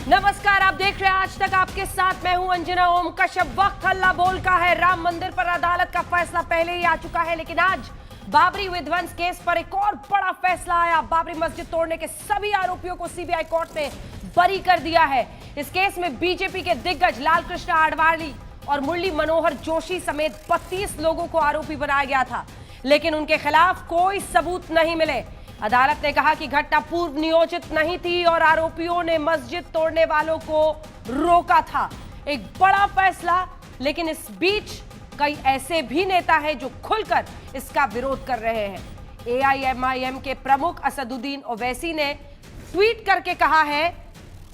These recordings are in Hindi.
नमस्कार, आप देख रहे हैं आज तक आपके साथ मैं हूं अंजना ओम कश्यप। वक्त हल्ला बोल का है। राम मंदिर पर अदालत का फैसला पहले ही आ चुका है, लेकिन आज बाबरी विध्वंस केस पर एक और बड़ा फैसला आया। बाबरी मस्जिद तोड़ने के सभी आरोपियों को सीबीआई कोर्ट ने बरी कर दिया है। इस केस में बीजेपी के दिग्गज लालकृष्ण आडवाणी और मुरली मनोहर जोशी समेत 32 लोगों को आरोपी बनाया गया था, लेकिन उनके खिलाफ कोई सबूत नहीं मिले। अदालत ने कहा कि घटना पूर्व नियोजित नहीं थी और आरोपियों ने मस्जिद तोड़ने वालों को रोका था। एक बड़ा फैसला, लेकिन इस बीच कई ऐसे भी नेता हैं जो खुलकर इसका विरोध कर रहे हैं। एआईएमआईएम के प्रमुख असदुद्दीन ओवैसी ने ट्वीट करके कहा है,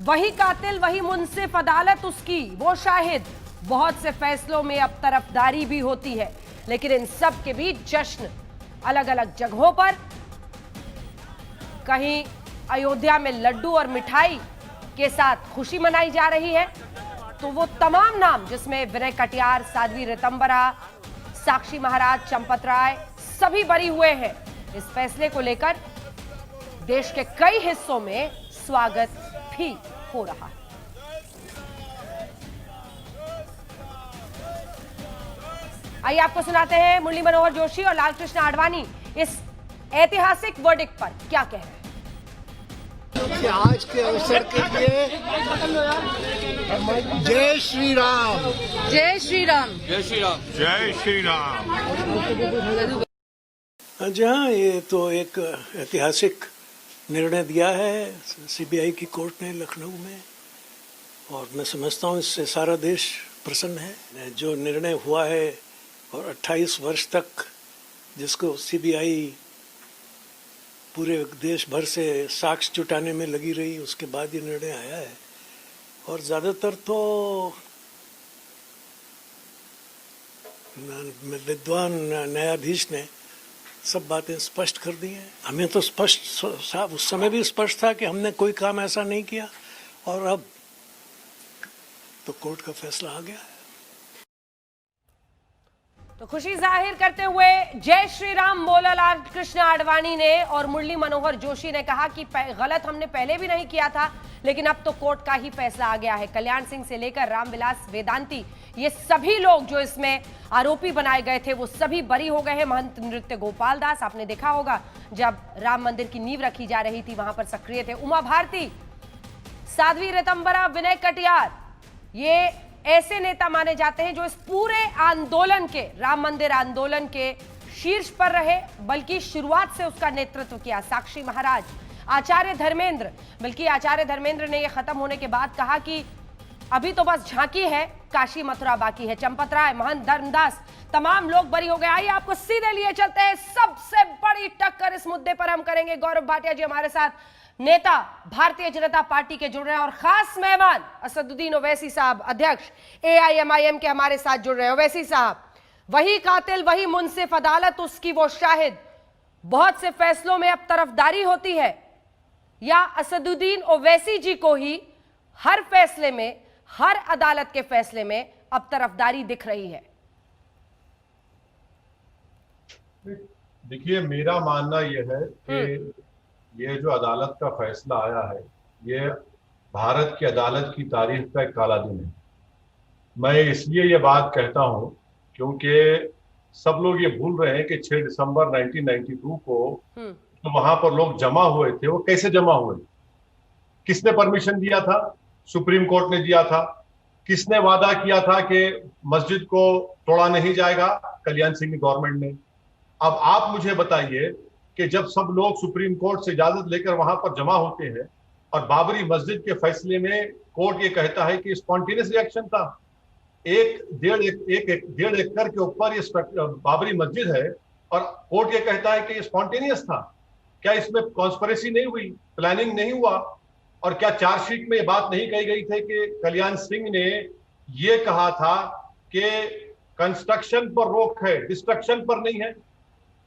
वही कातिल वही मुंसिफ, अदालत उसकी वो शाहिद। बहुत से फैसलों में अब तरफदारी भी होती है, लेकिन इन सब के बीच जश्न अलग अलग जगहों पर। कहीं अयोध्या में लड्डू और मिठाई के साथ खुशी मनाई जा रही है, तो वो तमाम नाम जिसमें विनय कटियार, साध्वी ऋतंबरा, साक्षी महाराज, चंपत राय सभी बरी हुए हैं। इस फैसले को लेकर देश के कई हिस्सों में स्वागत भी हो रहा है। आइए आपको सुनाते हैं मुरली मनोहर जोशी और लालकृष्ण आडवाणी इस ऐतिहासिक वर्डिक्ट पर क्या कह रहे हैं। कि आज के अवसर के लिए जय श्री राम, जय श्री राम, जय श्री राम, जय श्री राम। जी हाँ, ये तो एक ऐतिहासिक निर्णय दिया है सीबीआई की कोर्ट ने लखनऊ में, और मैं समझता हूँ इससे सारा देश प्रसन्न है। जो निर्णय हुआ है और 28 वर्ष तक जिसको सीबीआई पूरे देश भर से साक्ष्य जुटाने में लगी रही, उसके बाद ये निर्णय आया है। और ज़्यादातर तो विद्वान न्यायाधीश ने सब बातें स्पष्ट कर दी हैं। हमें तो स्पष्ट साफ उस समय भी स्पष्ट था कि हमने कोई काम ऐसा नहीं किया, और अब तो कोर्ट का फैसला आ गया है। तो खुशी जाहिर करते हुए जय श्री राम बोला लालकृष्ण आडवाणी ने, और मुरली मनोहर जोशी ने कहा कि गलत हमने पहले भी नहीं किया था, लेकिन अब तो कोर्ट का ही फैसला आ गया है। कल्याण सिंह से लेकर रामविलास वेदांती, ये सभी लोग जो इसमें आरोपी बनाए गए थे वो सभी बरी हो गए हैं। महंत नृत्य गोपाल दास, आपने देखा होगा जब राम मंदिर की नींव रखी जा रही थी वहां पर सक्रिय थे। उमा भारती, साध्वी ऋतंबरा, विनय कटियार, ये ऐसे नेता माने जाते हैं जो इस पूरे आंदोलन के, राम मंदिर आंदोलन के शीर्ष पर रहे, बल्कि शुरुआत से उसका नेतृत्व किया। साक्षी महाराज, आचार्य धर्मेंद्र, बल्कि आचार्य धर्मेंद्र ने यह खत्म होने के बाद कहा कि अभी तो बस झांकी है, काशी मथुरा बाकी है। चंपत राय, महंत धर्मदास, तमाम लोग बरी हो गए। आइए आपको सीधे लिए चलते हैं। सबसे बड़ी टक्कर इस मुद्दे पर हम करेंगे। गौरव भाटिया जी हमारे साथ, नेता भारतीय जनता पार्टी के जुड़ रहे हैं, और खास मेहमान असदुद्दीन ओवैसी साहब, अध्यक्ष एआईएमआईएम के हमारे साथ जुड़ रहे हैं। ओवैसी साहब, वही कातिल वही मुंसिफ, अदालत उसकी वो शाहिद। बहुत से फैसलों में अब तरफदारी होती है, या असदुद्दीन ओवैसी जी को ही हर फैसले में, हर अदालत के फैसले में अब तरफदारी दिख रही है? देखिए, मेरा मानना यह है कि ये जो अदालत का फैसला आया है, ये भारत की अदालत की तारीख का एक काला दिन है। मैं इसलिए ये बात कहता हूं क्योंकि सब लोग ये भूल रहे हैं कि 6 दिसंबर 1992 को तो वहां पर लोग जमा हुए थे। वो कैसे जमा हुए, किसने परमिशन दिया था? सुप्रीम कोर्ट ने दिया था। किसने वादा किया था कि मस्जिद को तोड़ा नहीं जाएगा? कल्याण सिंह की गवर्नमेंट ने। अब आप मुझे बताइए कि जब सब लोग सुप्रीम कोर्ट से इजाजत लेकर वहां पर जमा होते हैं और बाबरी मस्जिद के फैसले में कोर्ट ये कहता है कि स्पॉन्टेनियस रिएक्शन था, डेढ़ एकड़ के ऊपर ये बाबरी मस्जिद है, और कोर्ट ये कहता है कि ये स्पॉन्टेनियस था। क्या इसमें कॉन्स्पिरेसी नहीं हुई, प्लानिंग नहीं हुआ? और क्या चार्जशीट में ये बात नहीं कही गई थी कि कल्याण सिंह ने ये कहा था कि कंस्ट्रक्शन पर रोक है, डिस्ट्रक्शन पर नहीं है?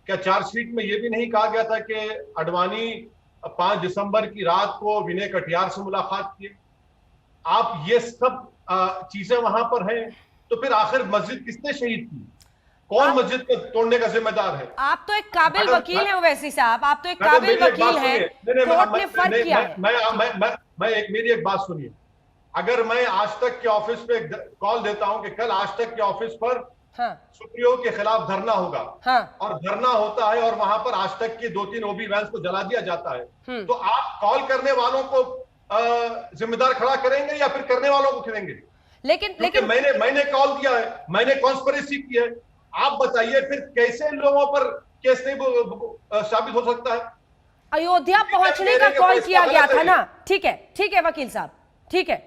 क्या चार्जशीट में यह भी नहीं कहा गया था कि आडवाणी 5 दिसंबर की रात को विनय कटियार से मुलाकात की? आप ये सब चीजें वहां पर हैं, तो फिर आखिर मस्जिद किसने शहीद की? कौन मस्जिद को तोड़ने का जिम्मेदार है? आप तो एक काबिल वकील हैं ओवैसी साहब, आप तो एक काबिल वकील हैं। कोर्ट ने फर्क किया है। मैं मेरी एक बात सुनिए। अगर मैं आज तक के ऑफिस पे कॉल देता हूं कि कल आज तक के ऑफिस पर हाँ सुप्रियो के खिलाफ धरना होगा, हाँ और धरना होता है और वहां पर आज तक के 2-3 ओबी वैन्स को जला दिया जाता है, तो आप कॉल करने वालों को जिम्मेदार खड़ा करेंगे या फिर करने वालों को करेंगे? लेकिन मैंने कॉल किया है, मैंने कॉन्स्पिरेसी की है, आप बताइए फिर कैसे लोगों पर केस नहीं साबित हो सकता है? अयोध्या पहुंचने का कॉल किया गया था ना। ठीक है वकील साहब, ठीक है,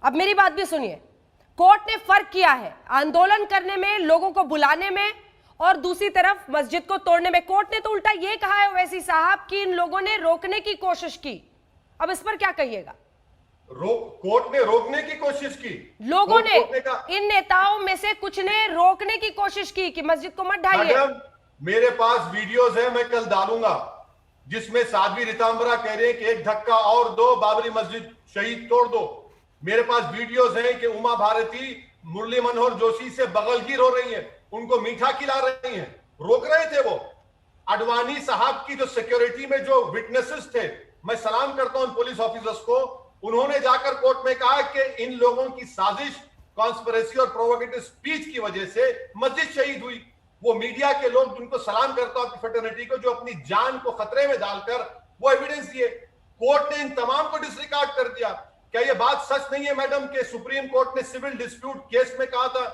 अब मेरी बात भी सुनिए। कोर्ट ने फर्क किया है आंदोलन करने में, लोगों को बुलाने में, और दूसरी तरफ मस्जिद को तोड़ने में। कोर्ट ने तो उल्टा ये कहा है ओवैसी साहब कि इन लोगों ने रोकने की कोशिश की। अब इस पर क्या कहिएगा? कोर्ट ने रोकने की कोशिश की, लोगों ने, इन नेताओं में से कुछ ने रोकने की कोशिश की कि मस्जिद को मत ढाइए। मेरे पास वीडियोस है, मैं कल डालूंगा, जिसमें साध्वी रितांबरा कह रहे हैं कि एक धक्का और दो, बाबरी मस्जिद शहीद तोड़ दो। मेरे पास वीडियोस हैं कि उमा भारती मुरली मनोहर जोशी से बगलगीर हो रही है, उनको मीठा खिला रही हैं, रोक रहे थे वो। अडवाणी साहब की जो सिक्योरिटी में जो विटनेसेस थे, मैं सलाम करता हूं पुलिस ऑफिसर्स को, उन्होंने जाकर कोर्ट में कहा कि इन लोगों की साजिश, कॉन्स्पिरेसी और प्रोवोकेटिव स्पीच की वजह से मस्जिद शहीद हुई। वो मीडिया के लोग जिनको सलाम करता हूं, फ्रेटर्निटी को, जो अपनी जान को खतरे में डालकर वो एविडेंस दिए। कोर्ट ने इन तमाम को डिसरिगार्ड कर दिया। क्या ये बात सच नहीं है मैडम कि सुप्रीम कोर्ट ने सिविल डिस्प्यूट केस में कहा था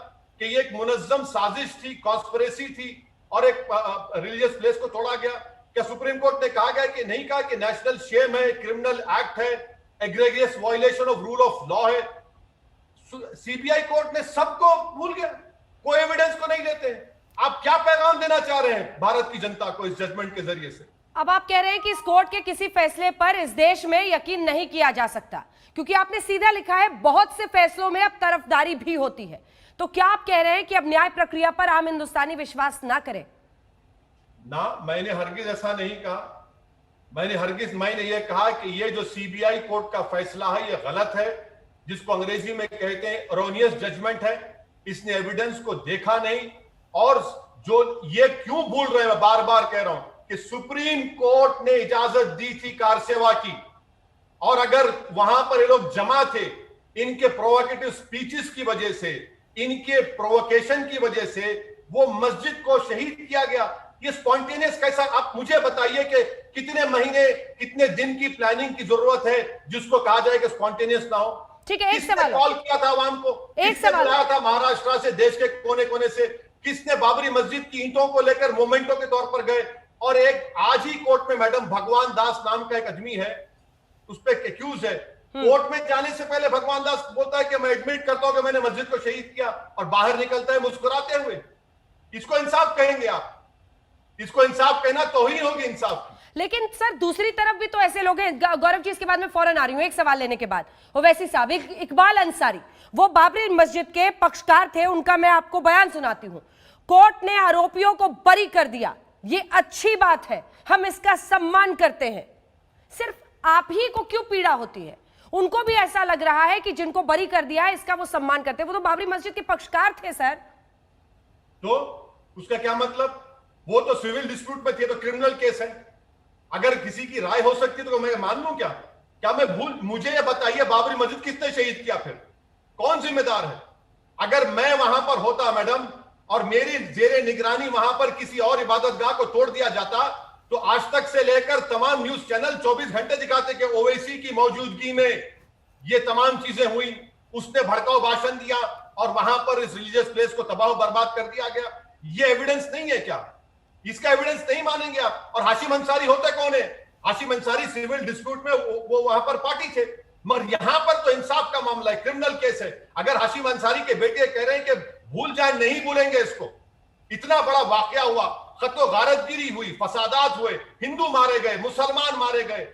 कि ये एक मुनज्जम साजिश थी, कॉन्स्पिरेसी थी और एक रिलीजियस प्लेस को तोड़ा गया? क्या सुप्रीम कोर्ट ने कहा गया कि नहीं कहा कि नेशनल शेम है, क्रिमिनल एक्ट है, egregious violation of rule of law है? सीबीआई कोर्ट ने सबको भूल गया, कोई एविडेंस को नहीं लेते। आप क्या पैगाम देना चाह रहे हैं भारत की जनता को इस जजमेंट के जरिए से? अब आप कह रहे हैं कि इस कोर्ट के किसी फैसले पर इस देश में यकीन नहीं किया जा सकता, क्योंकि आपने सीधा लिखा है बहुत से फैसलों में अब तरफदारी भी होती है। तो क्या आप कह रहे हैं कि अब न्याय प्रक्रिया पर आम हिंदुस्तानी विश्वास ना करें? ना, मैंने हरगिज ऐसा नहीं कहा। मैंने ये कहा कि ये जो सीबीआई कोर्ट का फैसला है ये गलत है, जिसको अंग्रेजी में कहते हैं एरोनियस जजमेंट है। इसने एविडेंस को देखा नहीं, और जो ये क्यों भूल रहे हैं, मैं बार बार कह रहा हूं कि सुप्रीम कोर्ट ने इजाजत दी थी कार सेवा की, और अगर वहां पर ये लोग जमा थे, इनके प्रोवोकेटिव स्पीचेस की वजह से, इनके प्रोवोकेशन की वजह से वो मस्जिद को शहीद किया गया। ये स्पॉन्टेनियस कैसा? आप मुझे बताइए कि कितने महीने, कितने दिन की प्लानिंग की जरूरत है जिसको कहा जाए कि स्पॉन्टेनियस ना हो? ठीक है, एक सवाल कॉल किया था आवाम को, एक सवाल बुलाया था महाराष्ट्र से, देश के कोने कोने से, किसने बाबरी मस्जिद की ईंटों को लेकर मोमेंटो के तौर पर गए? और एक आज ही कोर्ट में मैडम भगवान दास नाम का एक आदमी है, उस पर एक्यूज है। कोर्ट में जाने से पहले भगवान दास बोलता है कि मैं एडमिट करता हूं कि मैंने मस्जिद को शहीद किया, और बाहर निकलता है मुस्कुराते हुए। इसको इंसाफ कहेंगे आप? इसको इंसाफ कहना तौहीन होगी इंसाफ की। लेकिन सर दूसरी तरफ भी तो ऐसे लोग हैं। गौरव जी, इसके बाद मैं फौरन आ रही हूं एक सवाल लेने के बाद। ओवैसी साहब, इकबाल अंसारी, वो बाबरी मस्जिद के पक्षकार थे, उनका मैं आपको बयान सुनाती हूं। कोर्ट ने आरोपियों को बरी कर दिया, ये अच्छी बात है, हम इसका सम्मान करते हैं। सिर्फ आप ही को क्यों पीड़ा होती है? उनको भी ऐसा लग रहा है कि जिनको बरी कर दिया है इसका वो सम्मान करते हैं। वो तो बाबरी मस्जिद के पक्षकार थे सर। तो उसका क्या मतलब? वो तो सिविल डिस्प्यूट में थे, तो क्रिमिनल केस है। अगर किसी की राय हो सकती तो मैं मान लूं क्या? क्या मैं भूल? मुझे ये बताइए, बाबरी मस्जिद किसने शहीद किया? फिर कौन जिम्मेदार है? अगर मैं वहां पर होता मैडम, और मेरी जेरे निगरानी वहां पर किसी और इबादतगाह को तोड़ दिया जाता, तो आज तक से लेकर तमाम न्यूज चैनल 24 घंटे दिखाते कि ओवैसी की मौजूदगी में ये तमाम चीजें हुई, उसने भड़काऊ भाषण दिया और वहां पर इस रिलीजियस प्लेस को तबाह बर्बाद कर दिया गया। ये एविडेंस नहीं है क्या? इसका एविडेंस नहीं मानेंगे आप? और हाशिम अंसारी होते कौन है? हाशिम अंसारी सिविल डिस्प्यूट में वो वहां पर पार्टी थे, मगर यहां पर तो इंसाफ का मामला है, क्रिमिनल केस है। अगर हाशिम अंसारी के बेटे कह रहे हैं कि भूल जाए, नहीं भूलेंगे इसको, इतना बड़ा वाकया हुआ, खतो गारतगिरी हुई, फसादात हुए, हिंदू मारे गए, मुसलमान मारे गए,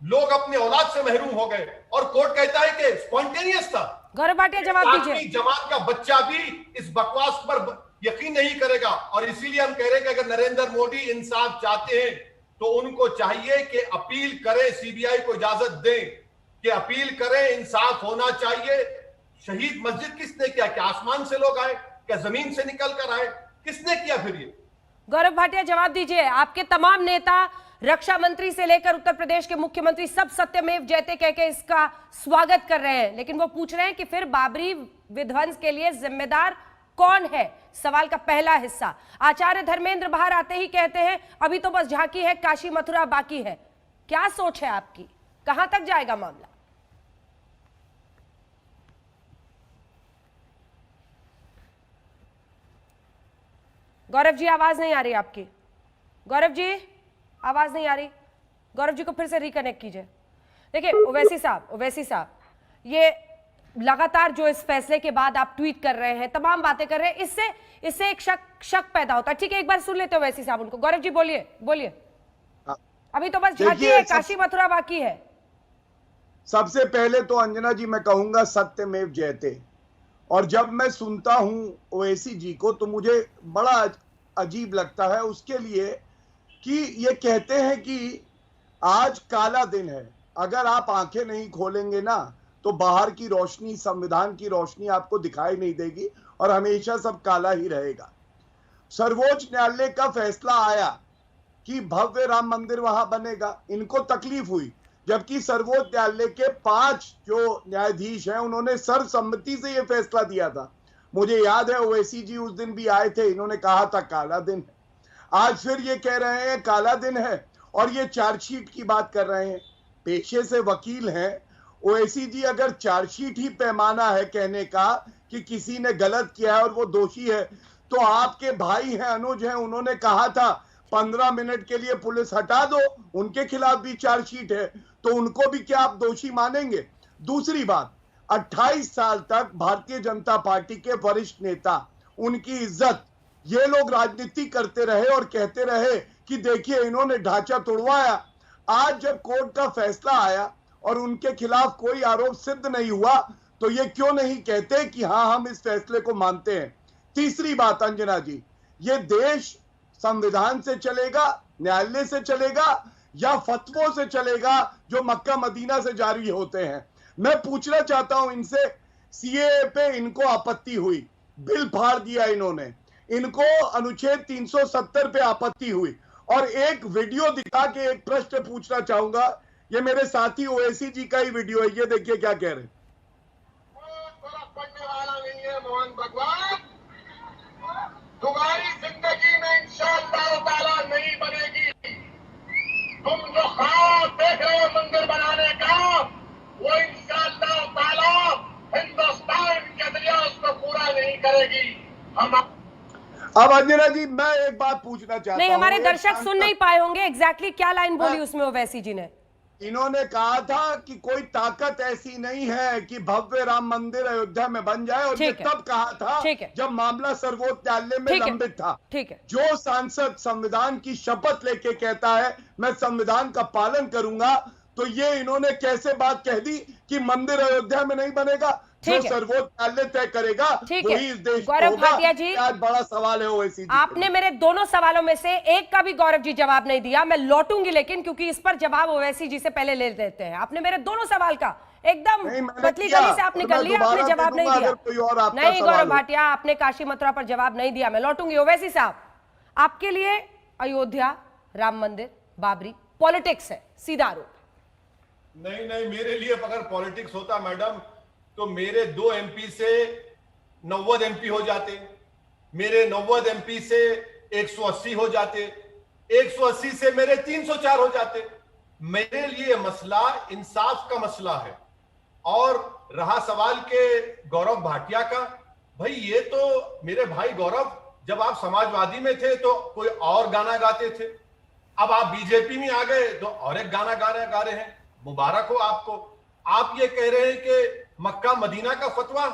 लोग अपने औलाद से महरूम हो गए, और कोर्ट कहता है कि स्पॉन्टेनियस था। गौरव भाटिया, जवाब दीजिए। जमात का बच्चा भी इस बकवास पर यकीन नहीं करेगा, और इसीलिए हम कह रहे हैं कि अगर नरेंद्र मोदी इंसाफ चाहते हैं तो उनको चाहिए कि अपील करें, सीबीआई को इजाजत दें कि अपील करें, इंसाफ होना चाहिए। शहीद मस्जिद किसने किया? क्या आसमान से लोग आए? क्या जमीन से निकल कर आए? किसने किया फिर ये? गौरव भाटिया, जवाब दीजिए। आपके तमाम नेता रक्षा मंत्री से लेकर उत्तर प्रदेश के मुख्यमंत्री सब सत्यमेव जयते कह के इसका स्वागत कर रहे हैं, लेकिन वो पूछ रहे हैं कि फिर बाबरी विध्वंस के लिए जिम्मेदार कौन है? सवाल का पहला हिस्सा। आचार्य धर्मेंद्र बाहर आते ही कहते हैं अभी तो बस झांकी है, काशी मथुरा बाकी है। क्या सोच है आपकी, कहां तक जाएगा मामला? गौरव जी आवाज नहीं आ रही आपकी। गौरव जी आवाज नहीं आ रही। गौरव जी को फिर से रिकनेक्ट कीजिए। देखिए ओवैसी साहब, ये लगातार जो इस फैसले के बाद आप ट्वीट कर रहे हैं, तमाम बातें कर रहे हैं, इससे एक शक पैदा होता है। ठीक है, एक बार सुन लेते हो ओवैसी साहब उनको। गौरव जी बोलिए। अभी तो बस झांकी है, काशी मथुरा बाकी है। सबसे पहले तो अंजना जी मैं कहूंगा सत्यमेव जयते। और जब मैं सुनता हूं ओवैसी जी को तो मुझे बड़ा अजीब लगता है उसके लिए कि ये कहते हैं कि आज काला दिन है। अगर आप आंखें नहीं खोलेंगे ना तो बाहर की रोशनी, संविधान की रोशनी आपको दिखाई नहीं देगी और हमेशा सब काला ही रहेगा। सर्वोच्च न्यायालय का फैसला आया कि भव्य राम मंदिर वहां बनेगा, इनको तकलीफ हुई, जबकि सर्वोच्च न्यायालय के 5 जो न्यायाधीश हैं उन्होंने सर्वसम्मति से यह फैसला दिया था। मुझे याद है ओवैसी जी उस दिन भी आए थे, इन्होंने कहा था काला दिन है। आज फिर ये कह रहे हैं काला दिन है और ये चार्जशीट की बात कर रहे हैं। पेशे से वकील हैं ओवैसी जी, अगर चार्जशीट ही पैमाना है कहने का कि किसी ने गलत किया है और वो दोषी है, तो आपके भाई हैं, अनुज हैं, उन्होंने कहा था 15 मिनट के लिए पुलिस हटा दो, उनके खिलाफ भी चार्जशीट है, तो उनको भी क्या आप दोषी मानेंगे? दूसरी बात, 28 साल तक भारतीय जनता पार्टी के वरिष्ठ नेता, उनकी इज्जत, ये लोग राजनीति करते रहे और कहते रहे कि देखिए इन्होंने ढांचा तोड़वाया। आज जब कोर्ट का फैसला आया और उनके खिलाफ कोई आरोप सिद्ध नहीं हुआ तो ये क्यों नहीं कहते कि हाँ हम इस फैसले को मानते हैं? तीसरी बात अंजना जी, ये देश संविधान से चलेगा, न्यायालय से चलेगा या फतवों से चलेगा जो मक्का मदीना से जारी होते हैं? मैं पूछना चाहता हूं इनसे, सीएए पे इनको आपत्ति हुई, बिल फाड़ दिया इन्होंने, इनको अनुच्छेद 370 पे आपत्ति हुई, और एक वीडियो दिखा के एक प्रश्न पूछना चाहूंगा। ये मेरे साथी ओवैसी जी का ही वीडियो है, ये देखिए क्या कह रहे हैं। पड़ने वाला नहीं है मोहन भगवान, तुम्हारी जिंदगी में इंशाअल्लाह ताला नहीं बनेगी। तुम जो ख्वाब देख रहे हो मंदिर बनाने का, वो इंशाअल्लाह ताला हिंदुस्तान के दरिया उसको पूरा नहीं करेगी। हम अब अंजना जी मैं एक बात पूछना चाहता हूं। नहीं, हमारे दर्शक सुन नहीं पाए होंगे एग्जैक्टली क्या लाइन बोली उसमें ओवैसी जी ने। इन्होंने कहा था कि कोई ताकत ऐसी नहीं है कि भव्य राम मंदिर अयोध्या में बन जाए, और ये तब कहा था जब मामला सर्वोच्च न्यायालय में लंबित था। ठीक है, जो सांसद संविधान की शपथ लेके कहता है मैं संविधान का पालन करूंगा, तो ये इन्होंने कैसे बात कह दी कि मंदिर अयोध्या में नहीं बनेगा? जो सर्वोच्च न्यायालय तय करेगा वही इस देश को होगा। गौरव भाटिया जी, आज बड़ा सवाल है ओवैसी जी। आपने मेरे दोनों सवालों में से एक का भी गौरव जी जवाब नहीं दिया। मैं लौटूंगी लेकिन, क्योंकि इस पर जवाब ओवैसी जी से पहले ले लेते हैं। आपने मेरे दोनों सवाल का एकदम पतली गली से आप निकल लिया, आपने जवाब नहीं दिया। नहीं गौरव भाटिया, आपने काशी मथुरा पर जवाब नहीं दिया। मैं लौटूंगी। ओवैसी साहब, आपके लिए अयोध्या, राम मंदिर, बाबरी पॉलिटिक्स है, सीधा आरोप। नहीं, मेरे लिए अगर पॉलिटिक्स होता मैडम तो मेरे 2 एमपी से 90 एमपी हो जाते, मेरे 90 एमपी से 180 हो जाते, 180 से मेरे 304 हो जाते। मेरे लिए मसला इंसाफ का मसला है। और रहा सवाल के गौरव भाटिया का, भाई ये तो मेरे भाई गौरव, जब आप समाजवादी में थे तो कोई और गाना गाते थे, अब आप बीजेपी में आ गए तो और एक गाना गा रहे हैं। मुबारक हो आपको। आप ये कह रहे हैं कि मक्का मदीना का फतवा,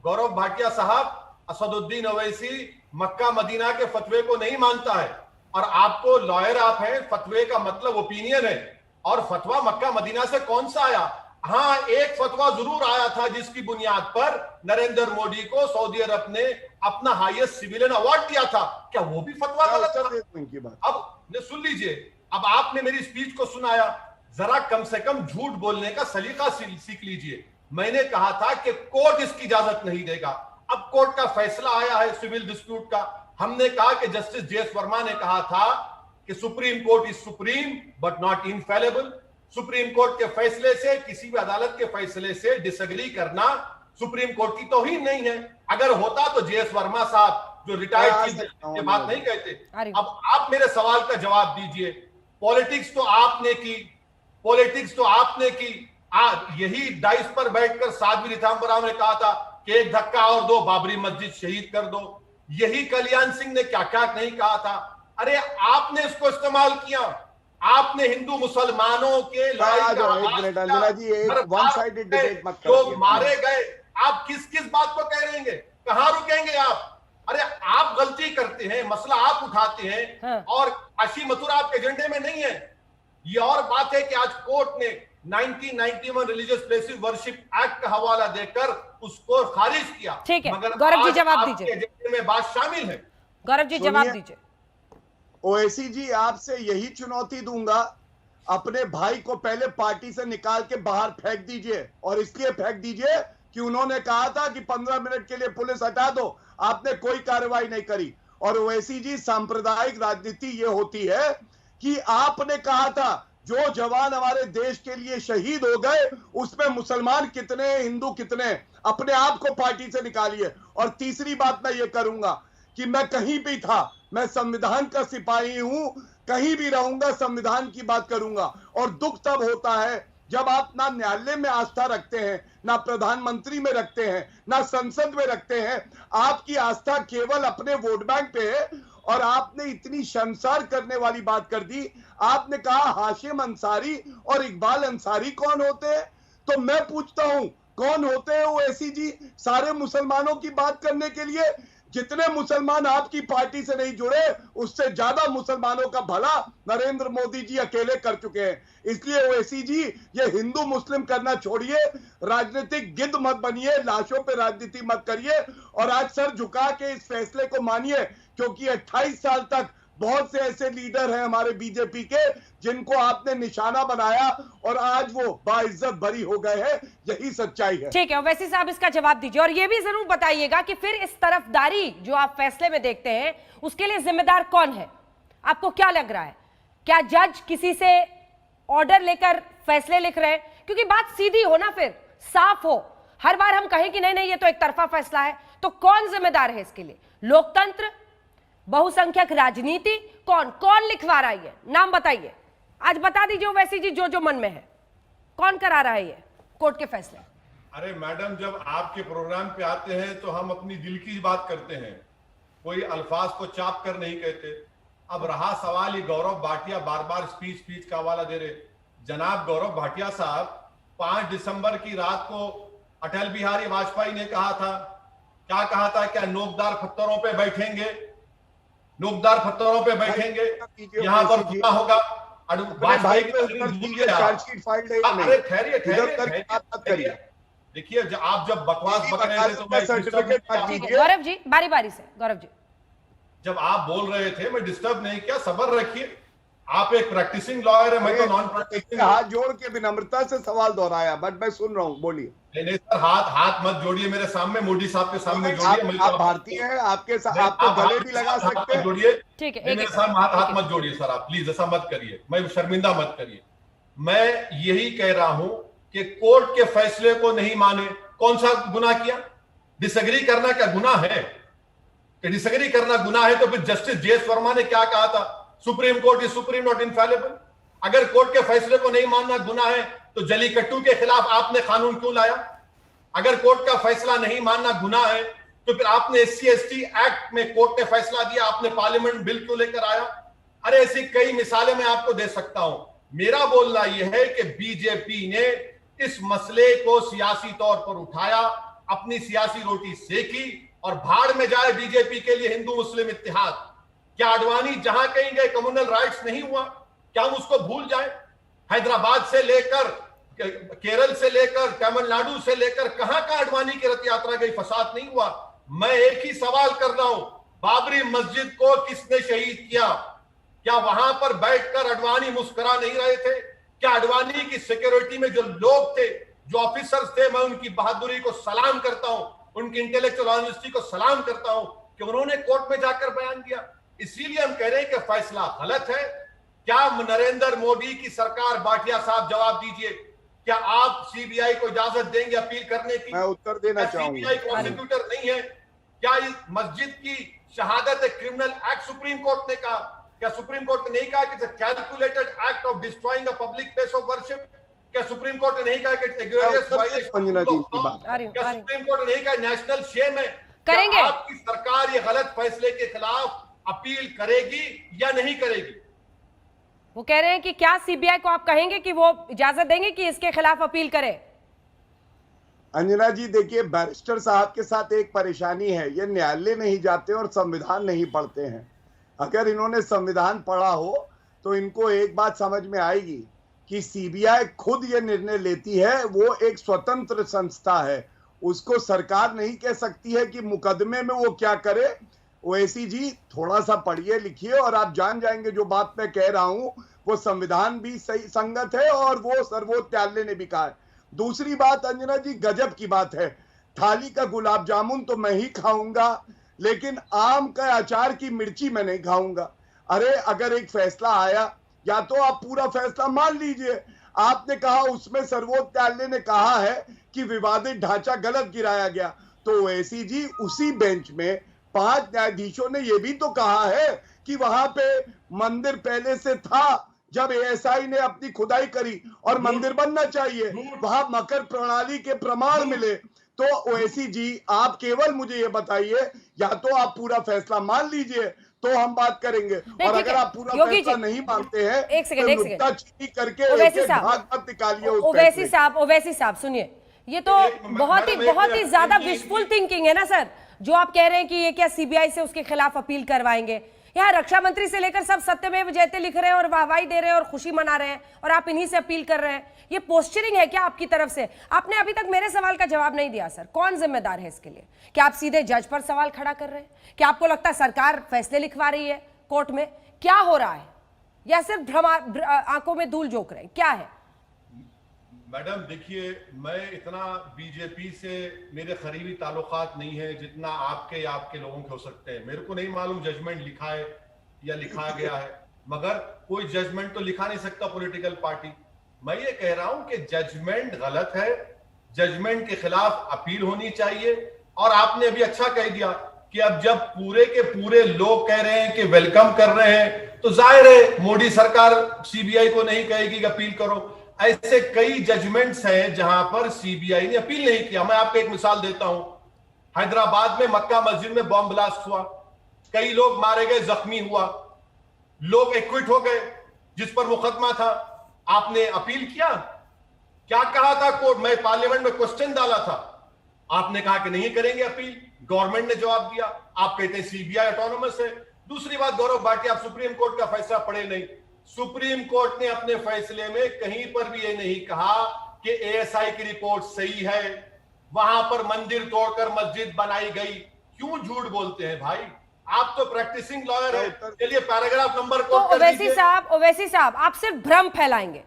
गौरव भाटिया साहब, असदुद्दीन ओवैसी मक्का मदीना के फतवे को नहीं मानता है, और आपको लॉयर आप हैं, फतवे का मतलब ओपिनियन है, और फतवा मक्का मदीना से कौन सा आया? हाँ, एक फतवा जरूर आया था जिसकी बुनियाद पर नरेंद्र मोदी को सऊदी अरब ने अपना हाईएस्ट सिविलियन अवार्ड दिया था। क्या वो भी फतवा गलत था? अब सुन लीजिए, अब आपने मेरी स्पीच को सुनाया, जरा कम से कम झूठ बोलने का सलीका सीख लीजिए। मैंने कहा था कि कोर्ट इसकी इजाजत नहीं देगा। अब कोर्ट का फैसला आया है सिविल डिस्प्यूट का। हमने कहा कि जस्टिस जेएस वर्मा ने कहा था कि supreme court is supreme but not infallible. Supreme court के फैसले से, किसी भी अदालत के फैसले से डिसएग्री करना सुप्रीम कोर्ट की तौहीन नहीं है। अगर होता तो जेएस वर्मा साहब जो रिटायर्ड चीफ जस्टिस ये बात नहीं कहते। अब आप मेरे सवाल का जवाब दीजिए। पॉलिटिक्स तो आपने की, पॉलिटिक्स तो आपने की। यही डाइस पर बैठकर साध्वी रीतांबराव ने कहा था कि एक धक्का और दो, बाबरी मस्जिद शहीद कर दो। यही कल्याण सिंह ने क्या क्या नहीं कहा था। अरे आपने इसको इस्तेमाल किया, आपने हिंदू मुसलमानों के लोग मारे गए। आप किस किस बात को कह रहेंगे, कहां रुकेंगे आप? अरे आप गलती करते हैं, मसला आप उठाते हैं और काशी मथुरा आपके एजेंडे में नहीं है। ये और बात है कि आज कोर्ट ने 1991 रिलीजियस प्लेसेस वर्शिप एक्ट का हवाला देकर उसको खारिज किया। ठीक है, मगर गौरव जी जवाब दीजिए। एजेंडे में बात शामिल है। गौरव जी जवाब दीजिए। ओवैसी जी, आपसे यही चुनौती दूंगा, अपने भाई को पहले पार्टी से निकाल के बाहर फेंक दीजिए। और इसलिए फेंक दीजिए कि उन्होंने कहा था कि 15 मिनट के लिए पुलिस हटा दो, आपने कोई कार्रवाई नहीं करी। और ओवैसी जी, सांप्रदायिक राजनीति ये होती है कि आपने कहा था जो जवान हमारे देश के लिए शहीद हो गए उसमें मुसलमान कितने, हिंदू कितने, अपने आप को पार्टी से निकालिए। और तीसरी बात मैं ये करूंगा कि मैं कहीं भी था, मैं संविधान का सिपाही हूं, कहीं भी रहूंगा संविधान की बात करूंगा। और दुख तब होता है जब आप ना न्यायालय में आस्था रखते हैं, ना प्रधानमंत्री में रखते हैं, ना संसद में रखते हैं। आपकी आस्था केवल अपने वोट बैंक पे है। और आपने इतनी शर्मसार करने वाली बात कर दी। आपने कहा हाशिम अंसारी और इकबाल अंसारी कौन होते हैं? तो मैं पूछता हूं कौन होते हैं ओवैसी जी सारे मुसलमानों की बात करने के लिए? जितने मुसलमान आपकी पार्टी से नहीं जुड़े उससे ज्यादा मुसलमानों का भला नरेंद्र मोदी जी अकेले कर चुके हैं। इसलिए ओवैसी जी, ये हिंदू मुस्लिम करना छोड़िए, राजनीतिक गिद्ध मत बनिए, लाशों पे राजनीति मत करिए और आज सर झुका के इस फैसले को मानिए। क्योंकि 28 साल तक बहुत से ऐसे लीडर हैं हमारे बीजेपी के जिनको आपने निशाना बनाया और आज वो बाइज्जत भरी हो गए हैं। यही सच्चाई है। ठीक है, ओवैसी साहब इसका जवाब दीजिए और ये भी जरूर बताइएगा कि फिर इस तरफदारी जो आप फैसले में देखते हैं उसके लिए जिम्मेदार कौन है? आपको क्या लग रहा है? क्या जज किसी से ऑर्डर लेकर फैसले लिख रहे हैं? क्योंकि बात सीधी हो ना, फिर साफ हो। हर बार हम कहें कि नहीं नहीं ये तो एक तरफा फैसला है, तो कौन जिम्मेदार है इसके लिए? लोकतंत्र, बहुसंख्यक राजनीति, कौन कौन लिखवा रहा है? नाम बताइए, आज बता दीजिए ओवैसी जी जो मन में है, कौन करा रहा है ये कोर्ट के फैसले? अरे मैडम, जब आपके प्रोग्राम पे आते हैं तो हम अपनी दिल की बात करते हैं, कोई अल्फाज को चाप कर नहीं कहते। अब रहा सवाल, ये गौरव भाटिया बार बार स्पीच का हवाला दे रहे। जनाब गौरव भाटिया साहब, 5 दिसंबर की रात को अटल बिहारी वाजपेयी ने कहा था, क्या कहा था? क्या नोकदार पत्थरों पे बैठेंगे, नोकदार पत्थरों पे बैठेंगे, यहाँ पर खुदा होगा। भाई अरे ठहरिए, देखिए आप जब बकवास बक रहे थे तो मैं सर्टिफिकेट गौरव जी बारी बारी से, गौरव जी जब आप बोल रहे थे मैं डिस्टर्ब नहीं किया, सब्र रखिए। आप एक प्रैक्टिसिंग लॉयर है, मैं तो नॉन प्रैक्टिसिंग। हाथ जोड़ के विनम्रता से सवाल दोहराया, बट मैं सुन रहा हूँ, बोलिए। नहीं सर, हाथ मत जोड़िए मेरे सामने, मोदी साहब के सामने जोड़िए। आप भारतीय हैं, आपके आपको गले भी लगा सकते हैं। जोड़िए, ठीक है, मेरे सामने हाथ मत जोड़िए सर, आप प्लीज ऐसा मत करिए, मैं शर्मिंदा मत करिए। मैं यही कह रहा हूं कि कोर्ट के फैसले को नहीं माने, कौन सा गुनाह किया? डिसएग्री करना क्या गुनाह है? कि डिसएग्री करना गुनाह है तो फिर जस्टिस जेएस वर्मा ने क्या कहा था? Supreme court is supreme not infallible. अगर कोर्ट के फैसले को नहीं मानना गुनाह है तो जलीकट्टू के खिलाफ आपने कानून क्यों लाया? अगर कोर्ट का फैसला नहीं मानना गुनाह है तो फिर आपने SC/ST एक्ट में कोर्ट ने फैसला दिया, आपने पार्लियामेंट बिल क्यों लेकर आया? अरे ऐसी कई मिसालें मैं आपको दे सकता हूं। मेरा बोलना यह है कि बीजेपी ने इस मसले को सियासी तौर पर उठाया, अपनी सियासी रोटी सेकी और भाड़ में जाए बीजेपी के लिए हिंदू मुस्लिम इत्तेहाद। क्या आडवाणी जहां कहीं गए कम्युनल राइट्स नहीं हुआ? क्या हम उसको भूल जाए? हैदराबाद से लेकर, केरल से लेकर, तमिलनाडु से लेकर कहां आडवाणी की रथ यात्रा गई, फसाद नहीं हुआ? मैं एक ही सवाल कर रहा हूं, बाबरी मस्जिद को किसने शहीद किया? क्या वहां पर बैठकर अडवाणी मुस्कुरा नहीं रहे थे? क्या अडवाणी की सिक्योरिटी में जो लोग थे, जो ऑफिसर्स थे, मैं उनकी बहादुरी को सलाम करता हूं, उनकी इंटेलेक्चुअल ऑनेस्टी को सलाम करता हूं कि उन्होंने कोर्ट में जाकर बयान दिया। इसीलिए हम कह रहे हैं कि फैसला गलत है। क्या नरेंद्र मोदी की सरकार, भाटिया साहब जवाब दीजिए, क्या आप सीबीआई को इजाजत देंगे अपील करने की? मैं उत्तर देना चाहूंगा। सीबीआई प्रोसिक्यूटर नहीं है? क्या इस मस्जिद की शहादत एक क्रिमिनल एक्ट सुप्रीम कोर्ट ने कहा? क्या सुप्रीम कोर्ट ने नहीं कहा कि calculated act of destroying a public place of worship? क्या सुप्रीम कोर्ट ने नहीं कहा कि एग्रेरियस वायलेशन? क्या सुप्रीम कोर्ट ने नहीं कहा नेशनल शेम है? करेंगे। क्या आपकी सरकार ये गलत फैसले के खिलाफ अपील करेगी या नहीं करेगी? वो कह रहे हैं कि क्या सीबीआई को आप कहेंगे कि वो इजाजत देंगे कि इसके खिलाफ अपील करे? अंजना जी देखिए, बैरिस्टर साहब के साथ एक परेशानी है, ये न्यायालय नहीं जाते और संविधान नहीं पढ़ते हैं। अगर इन्होंने संविधान पढ़ा हो तो इनको एक बात समझ में आएगी कि सीबीआई खुद ये निर्णय लेती है, वो एक स्वतंत्र संस्था है, उसको सरकार नहीं कह सकती है कि मुकदमे में वो क्या करे। ओवैसी जी थोड़ा सा पढ़िए लिखिए और आप जान जाएंगे जो बात मैं कह रहा हूं वो संविधान भी सही संगत है और वो सर्वोच्च न्यायालय ने भी कहा है। दूसरी बात अंजना जी, गजब की बात है, थाली का गुलाब जामुन तो मैं ही खाऊंगा लेकिन आम का अचार की मिर्ची मैं नहीं खाऊंगा। अरे अगर एक फैसला आया या तो आप पूरा फैसला मान लीजिए। आपने कहा उसमें सर्वोच्च न्यायालय ने कहा है कि विवादित ढांचा गलत गिराया गया, तो ओवैसी जी उसी बेंच में 5 न्यायाधीशों ने यह भी तो कहा है कि वहां पे मंदिर पहले से था जब एएसआई ने अपनी खुदाई करी और मंदिर बनना चाहिए, वहां मकर प्रणाली के प्रमाण मिले। तो ओवैसी जी आप केवल मुझे ये बताइए, या तो आप पूरा फैसला मान लीजिए तो हम बात करेंगे, और अगर आप पूरा फैसला नहीं मानते हैं तो नुक्ताचीनी करके एक भाग मत निकालिए। ओवैसी साहब सुनिए, ये तो बहुत ही ज्यादा विशफुल थिंकिंग है ना सर, जो आप कह रहे हैं कि ये क्या सीबीआई से उसके खिलाफ अपील करवाएंगे। यहाँ रक्षा मंत्री से लेकर सब सत्यमेव जयते लिख रहे हैं और वाहवाही दे रहे हैं और खुशी मना रहे हैं और आप इन्हीं से अपील कर रहे हैं। ये पोस्चरिंग है क्या आपकी तरफ से? आपने अभी तक मेरे सवाल का जवाब नहीं दिया सर, कौन जिम्मेदार है इसके लिए? क्या आप सीधे जज पर सवाल खड़ा कर रहे हैं? क्या आपको लगता है सरकार फैसले लिखवा रही है कोर्ट में? क्या हो रहा है? या सिर्फ आंखों में धूल झोंक रहे हैं, क्या है? मैडम देखिए, मैं इतना बीजेपी से मेरे करीबी ताल्लुकात नहीं है जितना आपके या आपके लोगों के हो सकते हैं। मेरे को नहीं मालूम जजमेंट लिखा है या लिखा गया है, मगर कोई जजमेंट तो लिखा नहीं सकता पॉलिटिकल पार्टी। मैं ये कह रहा हूं कि जजमेंट गलत है, जजमेंट के खिलाफ अपील होनी चाहिए। और आपने अभी अच्छा कह दिया कि अब जब पूरे के पूरे लोग कह रहे हैं कि वेलकम कर रहे हैं, तो जाहिर है मोदी सरकार सीबीआई को नहीं कहेगी कि अपील करो। ऐसे कई जजमेंट्स हैं जहां पर सीबीआई ने अपील नहीं किया। मैं आपको एक मिसाल देता हूं, हैदराबाद में मक्का मस्जिद में बॉम्ब ब्लास्ट हुआ, कई लोग मारे गए, जख्मी हुआ, लोग एक्विट हो गए जिस पर मुकदमा था। आपने अपील किया? क्या कहा था कोर्ट? मैं पार्लियामेंट में क्वेश्चन डाला था, आपने कहा कि नहीं करेंगे अपील। गवर्नमेंट ने जवाब दिया, आप कहते हैं सीबीआई ऑटोनोमस है। दूसरी बात, गौरव भाटिया, आप सुप्रीम कोर्ट का फैसला पढ़े नहीं। सुप्रीम कोर्ट ने अपने फैसले में कहीं पर भी ये नहीं कहा कि एएसआई की रिपोर्ट सही है, वहां पर मंदिर तोड़कर मस्जिद बनाई गई। क्यों झूठ बोलते हैं भाई? आप तो प्रैक्टिसिंग लॉयर है। चलिए पैराग्राफ नंबर तो ओवैसी साहब आप सिर्फ भ्रम फैलाएंगे।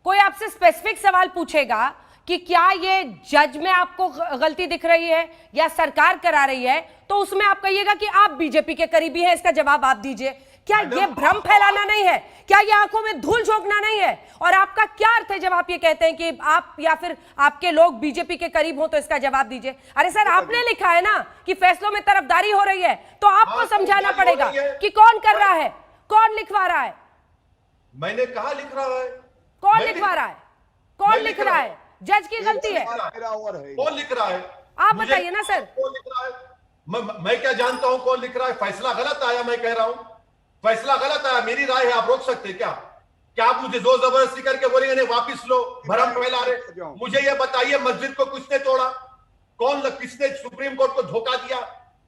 कोई आपसे स्पेसिफिक सवाल पूछेगा कि क्या ये जज में आपको गलती दिख रही है या सरकार करा रही है, तो उसमें आप कहिएगा कि आप बीजेपी के करीबी हैं, इसका जवाब आप दीजिए। क्या ये भ्रम फैलाना नहीं है? क्या ये आंखों में धूल झोंकना नहीं है? और आपका क्या अर्थ है जब आप ये कहते हैं कि आप या फिर आपके लोग बीजेपी के करीब हो, तो इसका जवाब दीजिए। अरे सर, आपने लिखा है ना कि फैसलों में तरफदारी हो रही है, तो आपको समझाना पड़ेगा कि कौन कर रहा है, कौन लिखवा रहा है। मैंने कहा लिख रहा है। कौन लिखवा रहा है? कौन लिख रहा है? जज की गलती है? कौन लिख रहा है? आप बताइए ना सर। कौन लिख रहा है? मैं क्या जानता हूं कौन लिख रहा है? फैसला गलत आया, मैं कह रहा हूं फैसला गलत आया, मेरी राय है। आप रोक सकते क्या? क्या आप मुझे जोर जबरदस्ती करके बोलेंगे नहीं वापिस लो, भरम फैला रहे? मुझे ये बताइए, मस्जिद को किसने तोड़ा? किसने सुप्रीम कोर्ट को धोखा दिया?